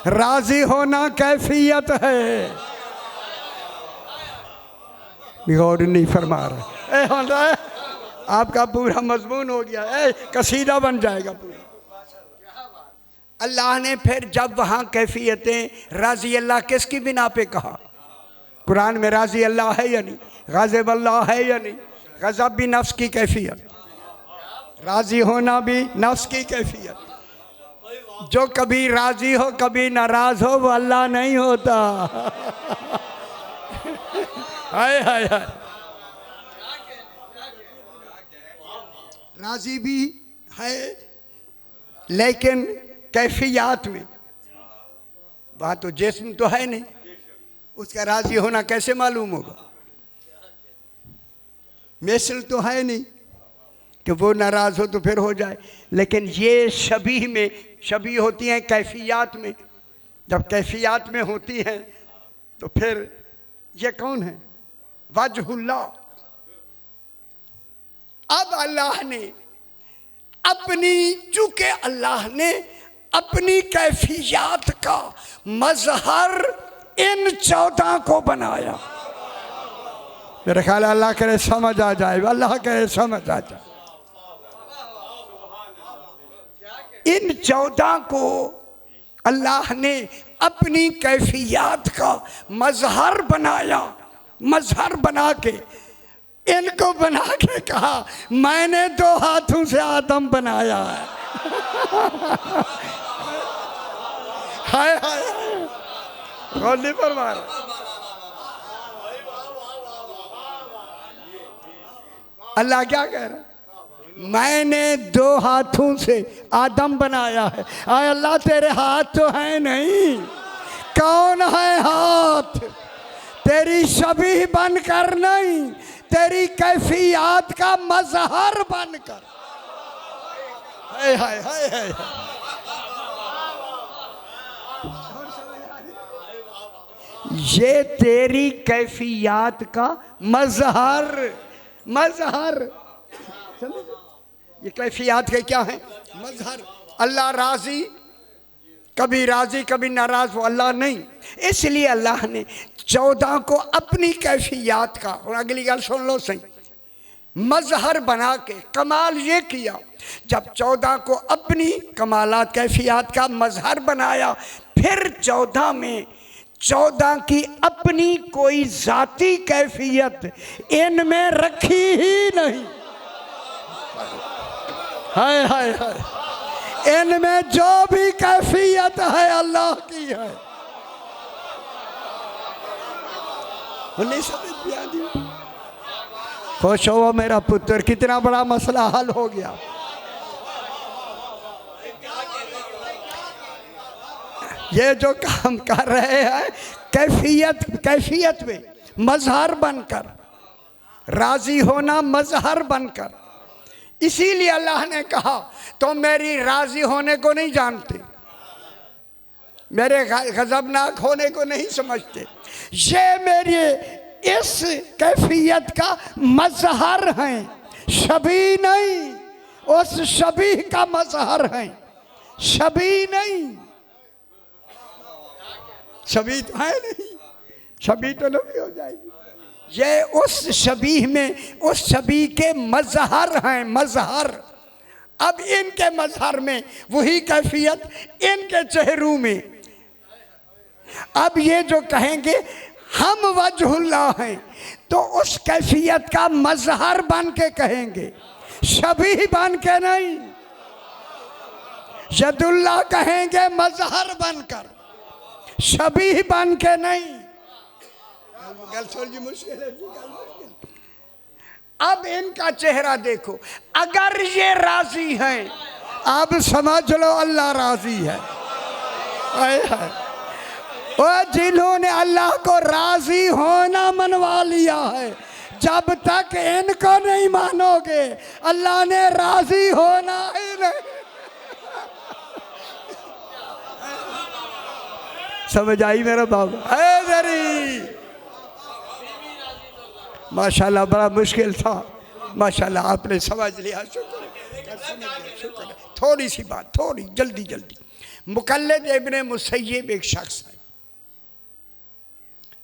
राज़ी होना कैफियत है। गौर नहीं फरमा रहा है। आपका पूरा मजमून हो गया है, कसीदा बन जाएगा पूरा। अल्लाह ने फिर जब वहाँ कैफियतें राज़ी अल्लाह किसकी बिना पे कहा? कुरान में राज़ी अल्लाह है या नहीं? गाज़िब अल्लाह है या नहीं? गज़ब भी नफ्स की कैफियत, राज़ी होना भी नफ्स की कैफियत। जो कभी राज़ी हो कभी नाराज़ हो वो अल्लाह नहीं होता। हाय हाय हाय। राज़ी भी है लेकिन कैफियत में। वहाँ तो जिस्म तो है नहीं, उसका राज़ी होना कैसे मालूम होगा? मिसल तो है नहीं कि वो नाराज़ हो तो फिर हो जाए। लेकिन ये शबीह में, शबीह होती हैं कैफियत में। जब कैफियत में होती हैं तो फिर ये कौन है? वजहुल्लाह। अब अल्लाह ने अपनी, चूंकि अल्लाह ने अपनी कैफियत का मजहर इन 14 को बनाया। मेरे ख्याल अल्लाह करे समझ आ जाए, अल्लाह करे समझ आ जाए। इन 14 को अल्लाह ने अपनी कैफियत का मजहर बनाया। मजहर बना के, इनको बना के कहा मैंने 2 हाथों से आदम बनाया है। हाय हाय गोली पर मार। अल्लाह क्या कह रहा है? मैंने 2 हाथों से आदम बनाया है। आय अल्लाह तेरे हाथ तो है नहीं, कौन है हाथ? तेरी शबीह बनकर नहीं, तेरी कैफियत का मजहर बनकर। हाय हाय हाय हाय। ये तेरी कैफियत का मजहर, मजहर। ये कैफियत के क्या है? मजहर। अल्लाह राजी कभी नाराज, वो अल्लाह नहीं। इसलिए अल्लाह ने 14 को अपनी कैफियत का, और अगली गल सुन लो सही, मजहर बना के कमाल ये किया। जब 14 को अपनी कमालात कैफियत का मजहर बनाया, फिर 14 में 14 की अपनी कोई जाती कैफियत इनमें रखी ही नहीं। हाय हाय हाय। इनमें जो भी कैफियत है अल्लाह की है। नहीं समझ में आ रही? खुश हो मेरा पुत्र, कितना बड़ा मसला हल हो गया। ये जो काम कर रहे हैं कैफियत में मजहर बनकर, राजी होना मजहर बनकर। इसीलिए अल्लाह ने कहा तो मेरी राजी होने को नहीं जानते, मेरे गजबनाक होने को नहीं समझते। ये मेरे इस कैफियत का मजहर हैं, शबीह नहीं, उस शबीह का मजहर हैं, शबीह नहीं। शबीह तो है नहीं, शबीह तो नबी हो जाएगी। ये उस शबीह में, उस शबीह के मजहर हैं, मजहर। अब इनके मजहर में वही कैफियत इनके चेहरों में। अब ये जो कहेंगे हम वजहुल्लाह हैं, तो उस कैफियत का मजहर बन के कहेंगे, शबीह बन के नहीं। यदुल्लाह कहेंगे मजहर बनकर, शबीह बन के नहीं। मुश्किल है। अब इनका चेहरा देखो, अगर ये राजी हैं, अब समझ लो अल्लाह राजी है। और जिन्होंने अल्लाह को राजी होना मनवा लिया है, जब तक इनको नहीं मानोगे अल्लाह ने राजी होना ही नहीं। समझ आई मेरा बाबा? माशाल्लाह बड़ा मुश्किल था, माशाल्लाह आपने समझ लिया, शुक्र है, शुक्र है। थोड़ी सी बात, थोड़ी जल्दी जल्दी। मुकल्लिद इब्ने मुसय्यब एक शख्स है,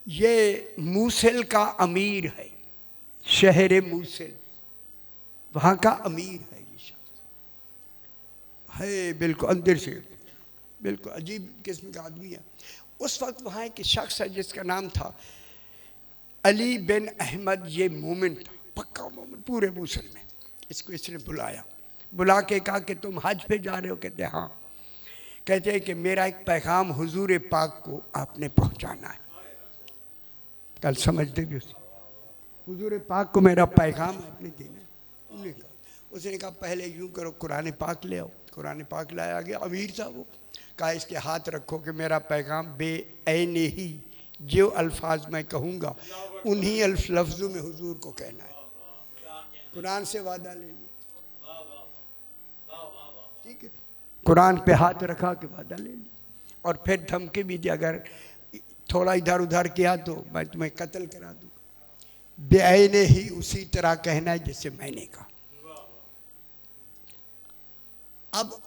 ये मूसल का अमीर है, शहर मूसल वहाँ का अमीर है। ये शख्स है बिल्कुल अंदर से बिल्कुल अजीब किस्म का आदमी है। उस वक्त वहाँ एक शख्स है जिसका नाम था अली बिन अहमद। ये मोमिन था, पक्का मोमिन पूरे मूसल में। इसको इसने बुलाया, बुला के कहा कि तुम हज पे जा रहे हो? कहते हाँ। कहते हैं कि मेरा एक पैगाम हुजूर पाक को आपने पहुंचाना है। कल समझते भी उसे, हुजूर पाक को मेरा पैगाम आपने देना है। उसने कहा पहले यूँ करो, कुरान पाक ले आओ। कुरान पाक लाया गया, अमीर था वो। कहा इसके हाथ रखो कि मेरा पैगाम बेऐन ही जो अल्फाज मैं कहूँगा उन्हीं लफ्ज़ों में हुजूर को कहना है। कुरान से वादा ले लिया, ठीक है, कुरान पे हाथ रखा के वादा ले लिया। और फिर धमकी भी दी, अगर थोड़ा इधर उधर किया तो मैं तुम्हें कत्ल करा दूँगा। बेऐन ही उसी तरह कहना है जैसे मैंने कहा। अब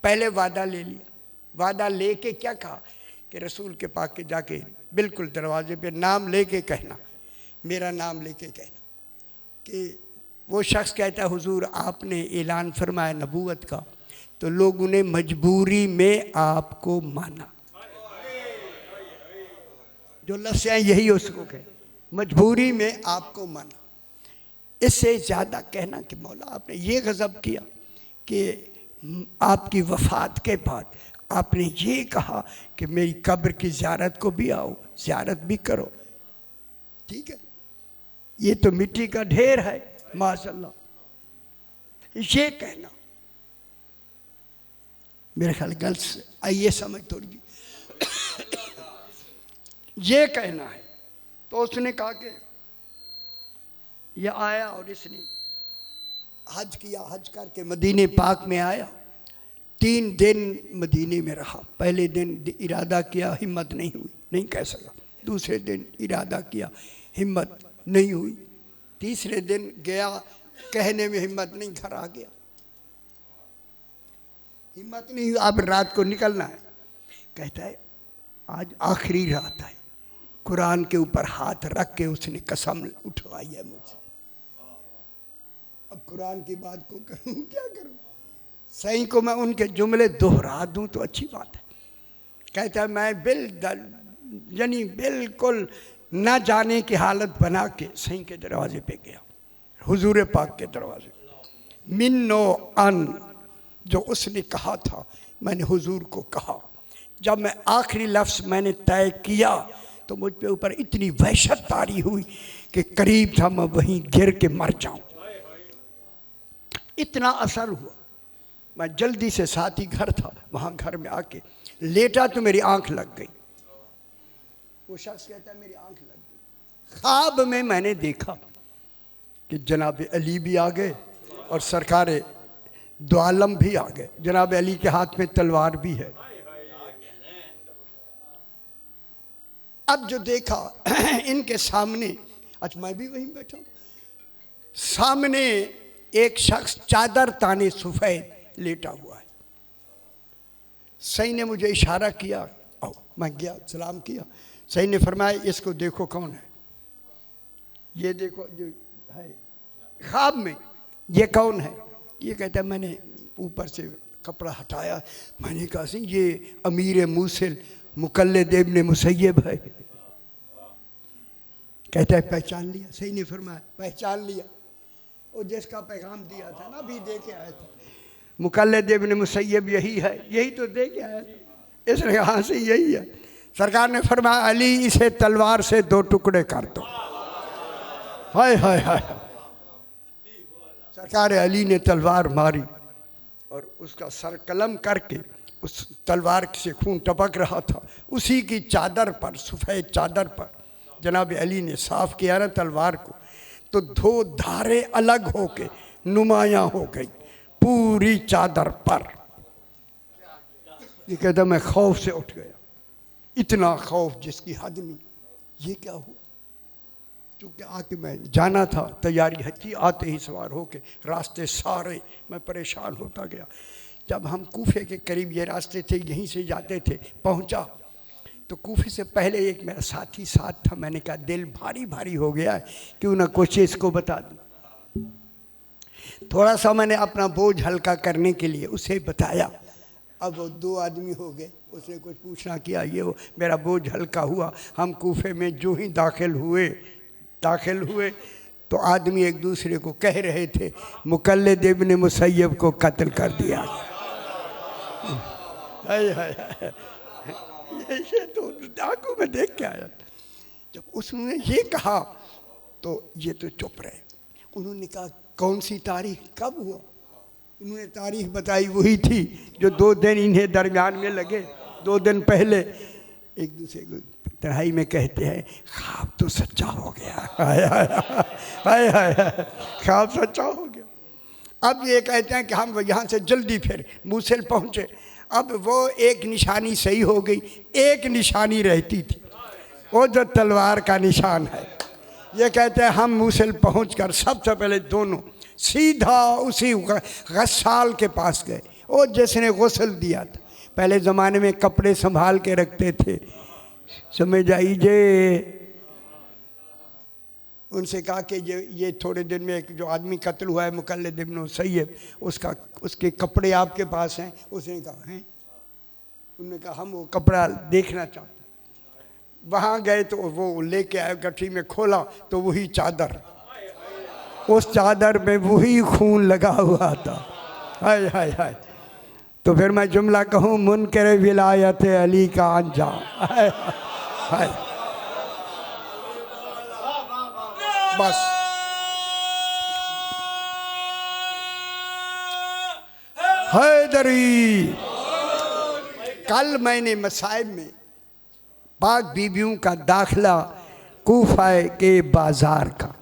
पहले वादा ले लिया, वादा लेके क्या कहा कि रसूल के पाक के जाके बिल्कुल दरवाजे पे नाम लेके कहना, मेरा नाम लेके कहना कि वो शख्स कहता है हुजूर आपने ऐलान फरमाया नबूवत का, तो लोगों ने मजबूरी में आपको माना। जो लफ्ज़ हैं यही उसको कहे, मजबूरी में आपको माना। इससे ज़्यादा कहना कि मौला आपने ये गज़ब किया कि आपकी वफ़ात के बाद आपने ये कहा कि मेरी कब्र की ज़ियारत को भी आओ, ज़ियारत भी करो। ठीक है, ये तो मिट्टी का ढेर है माशाल्लाह। ये कहना मेरे ख्याल गलत से आइए समझ थोड़ी। ये कहना है तो उसने कहा कि ये आया और इसने हज किया, हज करके मदीने पाक में आया। 3 दिन मदीने में रहा। पहले दिन इरादा किया, हिम्मत नहीं हुई, नहीं कह सका। दूसरे दिन इरादा किया, हिम्मत नहीं हुई। तीसरे दिन गया, कहने में हिम्मत नहीं, घर आ गया, हिम्मत नहीं हुई। अब रात को निकलना है। कहता है आज आखिरी रात है। कुरान के ऊपर हाथ रख के उसने कसम उठवाई है मुझसे। अब कुरान की बात को करूं क्या करूं? सही को मैं उनके जुमले दोहरा दूं तो अच्छी बात है। कहता है मैं यानी बिल्कुल न जाने की हालत बना के सही के दरवाजे पे गया, हुजूर पाक के दरवाजे। मिन्नो अन जो उसने कहा था मैंने हुजूर को कहा। जब मैं आखिरी लफ्ज़ मैंने तय किया तो मुझ पे ऊपर इतनी वहशत तारी हुई कि करीब था मैं वहीं गिर के मर जाऊं। इतना असर हुआ। मैं जल्दी से, साथ ही घर था, वहाँ घर में आके लेटा तो मेरी आंख लग गई। वो शख्स कहता है मेरी आंख लग गई। ख्वाब में मैंने देखा कि जनाब अली भी आ गए और सरकार दो आलम भी आ गए। जनाब अली के हाथ में तलवार भी है। अब जो देखा इनके सामने, अच्छा मैं भी वहीं बैठा, सामने एक शख्स चादर ताने सफ़ेद लेटा हुआ है। सही ने मुझे इशारा किया, आओ। मैं गया, सलाम किया। सही ने फरमाया इसको देखो कौन है। ये देखो जो है ख्वाब में, ये कौन है? ये कहता है मैंने ऊपर से कपड़ा हटाया। मैंने कहा सी ये अमीर मूसल मुकल्लिद इब्ने मुसय्यब है। कहता है पहचान लिया। सही ने फरमाया पहचान लिया, वो जिसका पैगाम दिया था ना, अभी दे के आया था। मुकल्लिद इब्ने मुसय्यब यही है, यही तो दे के आया था। इसने कहा से यही है। सरकार ने फरमाया अली इसे तलवार से 2 टुकड़े कर दो। हाय हाय हाय। सरकार अली ने तलवार मारी और उसका सर कलम करके उस तलवार से खून टपक रहा था। उसी की चादर पर, सफ़ेद चादर पर जनाब अली ने साफ़ किया ना तलवार को, तो दो धारें अलग होके नुमायां हो गई पूरी चादर पर। ये कहता मैं खौफ से उठ गया, इतना खौफ जिसकी हद नहीं। ये क्या हुआ? चूँकि आके मैं जाना था, तैयारी हची, आते ही सवार होके रास्ते सारे मैं परेशान होता गया। जब हम कूफे के करीब, ये रास्ते थे यहीं से जाते थे, पहुंचा तो कूफे से पहले एक मेरा साथी साथ था। मैंने कहा दिल भारी भारी हो गया है, क्यों ना कुछ इसको बता दूं। थोड़ा सा मैंने अपना बोझ हल्का करने के लिए उसे बताया। अब वो दो आदमी हो गए, उसने कुछ पूछना किया, ये वो मेरा बोझ हल्का हुआ। हम कूफे में जो ही दाखिल हुए तो आदमी एक दूसरे को कह रहे थे मुकल्लिद इब्न मुसय्यब को कत्ल कर दिया। ये तो आंखों में देख के आया। जब उसने ये कहा तो ये तो चुप रहे। उन्होंने कहा कौन सी तारीख, कब हुआ? उन्होंने तारीख बताई, वही थी जो 2 दिन इन्हें दरमियान में लगे। 2 दिन पहले एक दूसरे को तन्हाई में कहते हैं ख्वाब तो सच्चा हो गया। हाय हाय ख्वाब सच्चा हो गया। अब ये कहते हैं कि हम यहाँ से जल्दी फिर मूसल पहुँचे। अब वो एक निशानी सही हो गई, एक निशानी रहती थी, वो जो तलवार का निशान है। ये कहते हैं हम मूसल पहुँचकर सबसे पहले दोनों सीधा उसी गस्साल के पास गए, वो जिसने गुस्ल दिया था। पहले ज़माने में कपड़े संभाल के रखते थे, समझ आइए। उनसे कहा कि ये थोड़े दिन में एक जो आदमी कत्ल हुआ है मुकल्लिद इब्न मुसय्यब, उसके कपड़े आपके पास हैं? उसने कहा हैं। उन्होंने कहा हम वो कपड़ा देखना चाहते। वहाँ गए तो वो लेके आए, गठरी में खोला तो वही चादर, उस चादर में वही खून लगा हुआ था। हाय हाय हाय। तो फिर मैं जुमला कहूँ मुनकर विलायत अली का अंजाम। हाय हाय। बस हैदरी। कल मैंने मसाइब में पाक बीबियों का दाखिला कूफा के बाजार का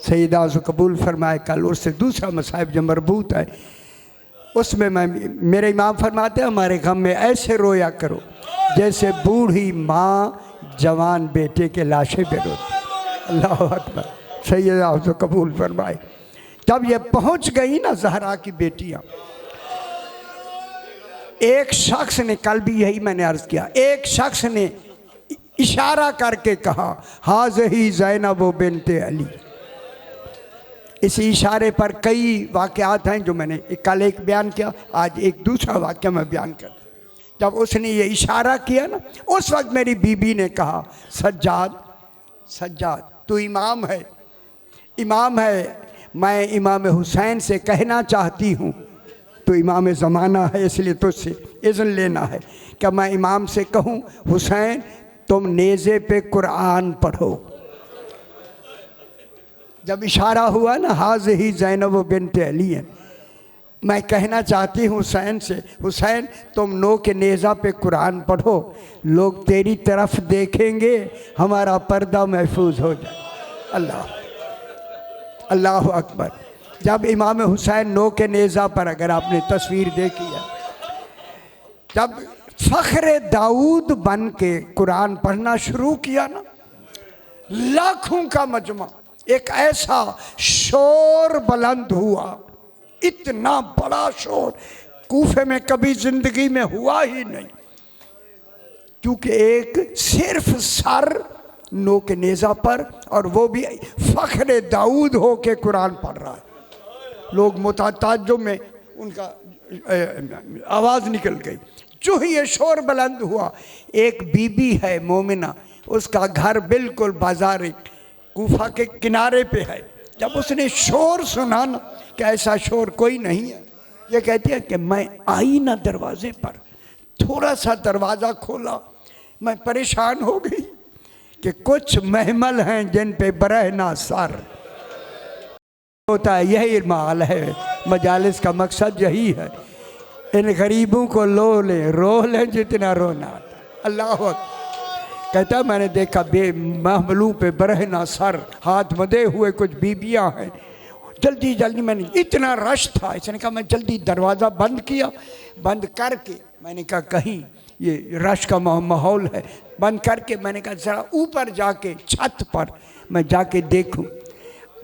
सईदा से कबूल फरमाए। कल उससे दूसरा मसाइब जो मरबूत है, उसमें मेरे इमाम फरमाते हैं हमारे गम में ऐसे रोया करो जैसे बूढ़ी माँ जवान बेटे के लाशे पे रोती। अल्लाह अकबर। सैयदा से कबूल फरमाए। तब ये पहुँच गई ना ज़हरा की बेटियाँ, एक शख्स ने, कल भी यही मैंने अर्ज़ किया, एक शख्स ने इशारा करके कहा हाज़ही ज़ैनब बिन्ते अली। इस इशारे पर कई वाक़यात हैं जो मैंने कल एक बयान किया, आज एक दूसरा वाक़या मैं बयान कर। जब उसने ये इशारा किया ना, उस वक्त मेरी बीबी ने कहा सज्जाद सज्जाद तू इमाम है, इमाम है। मैं इमाम हुसैन से कहना चाहती हूँ, तो इमाम ज़माना है इसलिए तुझसे इज़्न लेना है। क्या मैं इमाम से कहूँ हुसैन तुम नेज़े पे कुरान पढ़ो? जब इशारा हुआ ना हाज़ही ज़ैनब बिन्ते अली, मैं कहना चाहती हूँ हुसैन से, हुसैन तुम नो के नेज़ा पे कुरान पढ़ो, लोग तेरी तरफ देखेंगे, हमारा पर्दा महफूज हो जाए। अल्लाह अल्लाह अकबर। जब इमाम हुसैन नो के नेज़ा पर, अगर आपने तस्वीर देखी है, जब फ़ख्र दाऊद बन के कुरान पढ़ना शुरू किया ना, लाखों का मजमा, एक ऐसा शोर बुलंद हुआ, इतना बड़ा शोर कूफे में कभी जिंदगी में हुआ ही नहीं। क्योंकि एक सिर्फ सर नो के नेज़ा पर, और वो भी फ़ख्र दाऊद हो के कुरान पढ़ रहा है। लोग मुताज्जुब में उनका आवाज़ निकल गई। जो ही ये शोर बुलंद हुआ, एक बीबी है मोमिना, उसका घर बिल्कुल बाजार कूफा के किनारे पे है। जब उसने शोर सुना ना कि ऐसा शोर कोई नहीं है, ये कहती है कि मैं आई ना दरवाजे पर, थोड़ा सा दरवाज़ा खोला, मैं परेशान हो गई कि कुछ महमल हैं जिन पे बरहना सर होता है। यही माल है मजालिस का मकसद, यही है। इन गरीबों को लो लें, रो लें जितना रोना आता। अल्लाह कहता मैंने देखा महमलों पे बरहना सर, हाथ बंधे हुए कुछ बीबियां हैं। जल्दी जल्दी मैंने, इतना रश था, इसने कहा मैं जल्दी दरवाज़ा बंद किया। बंद करके मैंने कहा कहीं ये रश का माहौल है, बंद करके मैंने कहा ज़रा ऊपर जाके छत पर मैं जाके देखूं।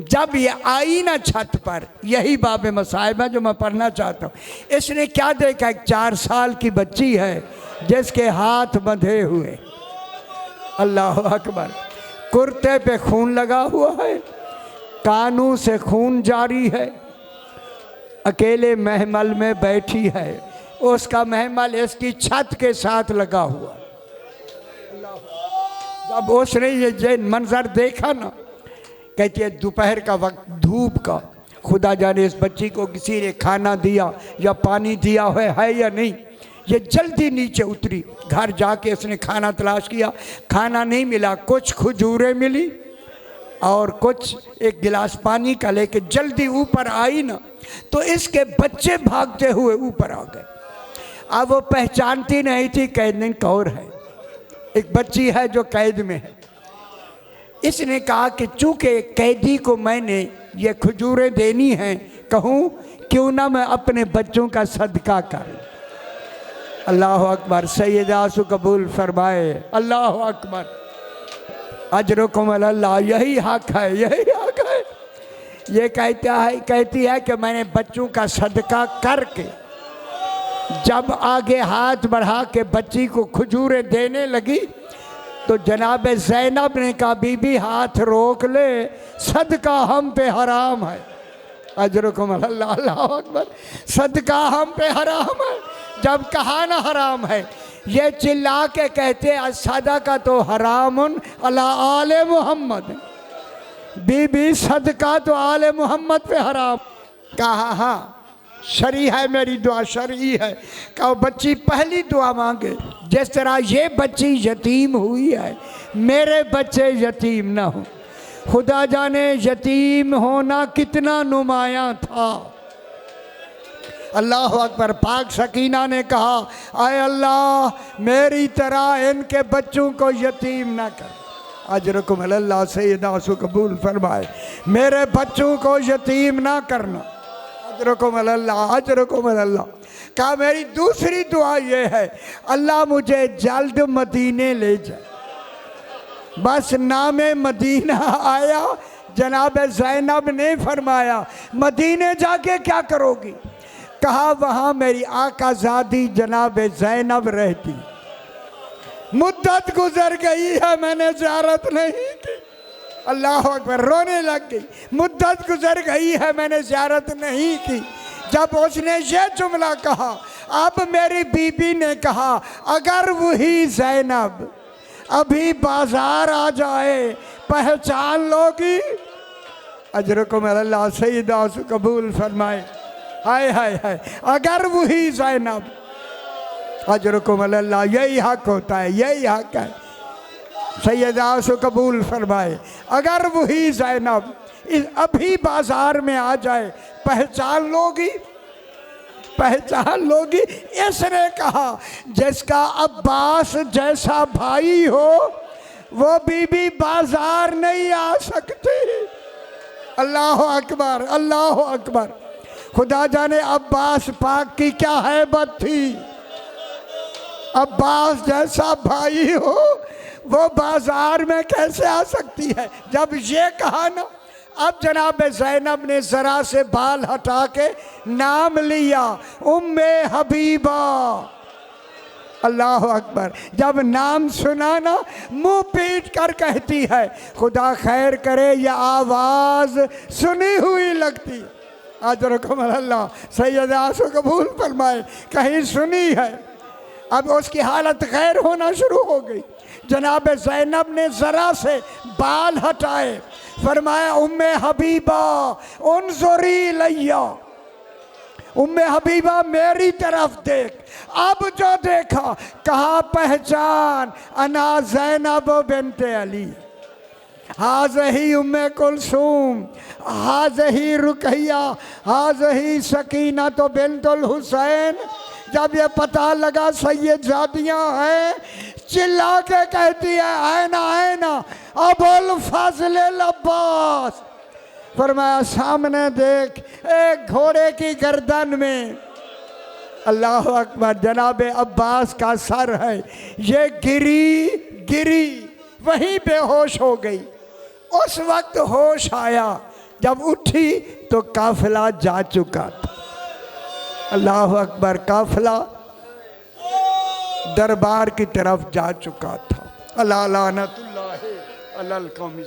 जब ये आई ना छत पर, यही बाब मसाइब है जो मैं पढ़ना चाहता हूँ। इसने क्या देखा, एक 4 साल की बच्ची है जिसके हाथ बंधे हुए, अल्लाह अकबर, कुर्ते पे खून लगा हुआ है, कानों से खून जारी है, अकेले महमल में बैठी है, उसका महमल इसकी छत के साथ लगा हुआ। जब उसने ये मंजर देखा ना, कहती है दोपहर का वक्त, धूप का, खुदा जाने इस बच्ची को किसी ने खाना दिया या पानी दिया है या नहीं। ये जल्दी नीचे उतरी, घर जाके उसने खाना तलाश किया, खाना नहीं मिला, कुछ खजूरें मिली और कुछ एक गिलास पानी का लेके जल्दी ऊपर आई ना, तो इसके बच्चे भागते हुए ऊपर आ गए। अब वो पहचानती नहीं थी कैदिन कौर है, एक बच्ची है जो कैद में है। इसने कहा कि चूंकि कैदी को मैंने ये खजूरें देनी हैं, कहूँ क्यों ना मैं अपने बच्चों का सदका करूँ। अल्लाह अकबर, सैयदा सु कबूल फरमाए, अल्लाह अकबर, अजरुकुम अल्लाह, यही हक है, यही हक है। ये कहती है कि मैंने बच्चों का सदका करके जब आगे हाथ बढ़ा के बच्ची को खजूरें देने लगी तो जनाब ज़ैनब ने कहा बीबी हाथ रोक ले, सदका हम पे हराम है। अजरुकुम अल्लाह, अल्लाह अकबर, सदका हम पे हराम है। जब कहा ना हराम है, ये चिल्ला के कहते सदका तो हरामुन अला आले मोहम्मद, बीबी सदका तो आले मोहम्मद पे हराम। कहा हाँ शरी है, मेरी दुआ शरी है। कहा बच्ची पहली दुआ मांगे, जिस तरह ये बच्ची यतीम हुई है, मेरे बच्चे यतीम ना हो। खुदा जाने यतीम होना कितना नुमाया था। अल्लाह अकबर। पाक सकीना ने कहा आए अल्लाह मेरी तरह इनके बच्चों को यतीम ना कर। अजरकुम अल्लाह सैयदा सु कबूल फरमाए, मेरे बच्चों को यतीम ना करना। अजरकुम अल्लाह, अजरकुम अल्लाह। कहा मेरी दूसरी दुआ ये है, अल्लाह मुझे जल्द मदीने ले जाए। बस नामे मदीना आया, जनाब ज़ैनब ने फरमाया मदीने जाके क्या करोगी? कहा वहाँ मेरी आकाज़ादी जनाब ज़ैनब रहती, मुद्दत गुजर गई है मैंने ज़ियारत नहीं की। अल्लाह अकबर, रोने लग गई। मुद्दत गुजर गई है मैंने ज़ियारत नहीं की। जब उसने ये जुमला कहा, अब मेरी बीबी ने कहा अगर वही ज़ैनब अभी बाजार आ जाए पहचान लोगी? अजरकुम अल्लाह सैयदा से कबूल फरमाए। हाय हाय हाय, अगर वही ज़ैनब, अजरकुम अल्लाह, यही हक होता है, यही हक है। सैयदा से कबूल फरमाए, अगर वही ज़ैनब अभी बाजार में आ जाए पहचान लोगी? पहचान लोगी? इसने कहा जिसका अब्बास जैसा भाई हो वो बीबी बाजार नहीं आ सकती। अल्लाह अकबर, अल्लाह अकबर। खुदा जाने अब्बास पाक की क्या हैबत थी। अब्बास जैसा भाई हो वो बाजार में कैसे आ सकती है? जब ये कहा ना, अब जनाब ज़ैनब ने ज़रा से बाल हटा के नाम लिया, उम्मे हबीबा। अल्लाह अकबर। जब नाम सुना ना, मुंह पीट कर कहती है खुदा खैर करे, यह आवाज़ सुनी हुई लगती। अजरकुम अल्लाह सैयदा से कबूल फरमाए, कहीं सुनी है। अब उसकी हालत खैर होना शुरू हो गई। जनाब ज़ैनब ने ज़रा से बाल हटाए, फरमाया उम्मे हबीबा उन्ज़ुरी लैया, उम्मे हबीबा मेरी तरफ देख। अब जो देखा, कहा पहचान, अना ज़ैनब बिन्ते अली, हाज़ही उम्मे कुलसूम, हाज़ही रुकैया, हाज़ही सकीना तो बिन्तुल हुसैन। जब ये पता लगा सैयदजादियाँ हैं, चिल्ला के कहती है ना अबुल फजल अब्बास। फरमाया सामने देख, एक घोड़े की गर्दन में अल्लाह अकबर जनाब अब्बास का सर है। ये गिरी वहीं बेहोश हो गई। उस वक्त होश आया, जब उठी तो काफिला जा चुका था। अल्लाह अकबर, काफिला दरबार की तरफ जा चुका था। अल्लाह लानतुल्लाह अलल कौमी।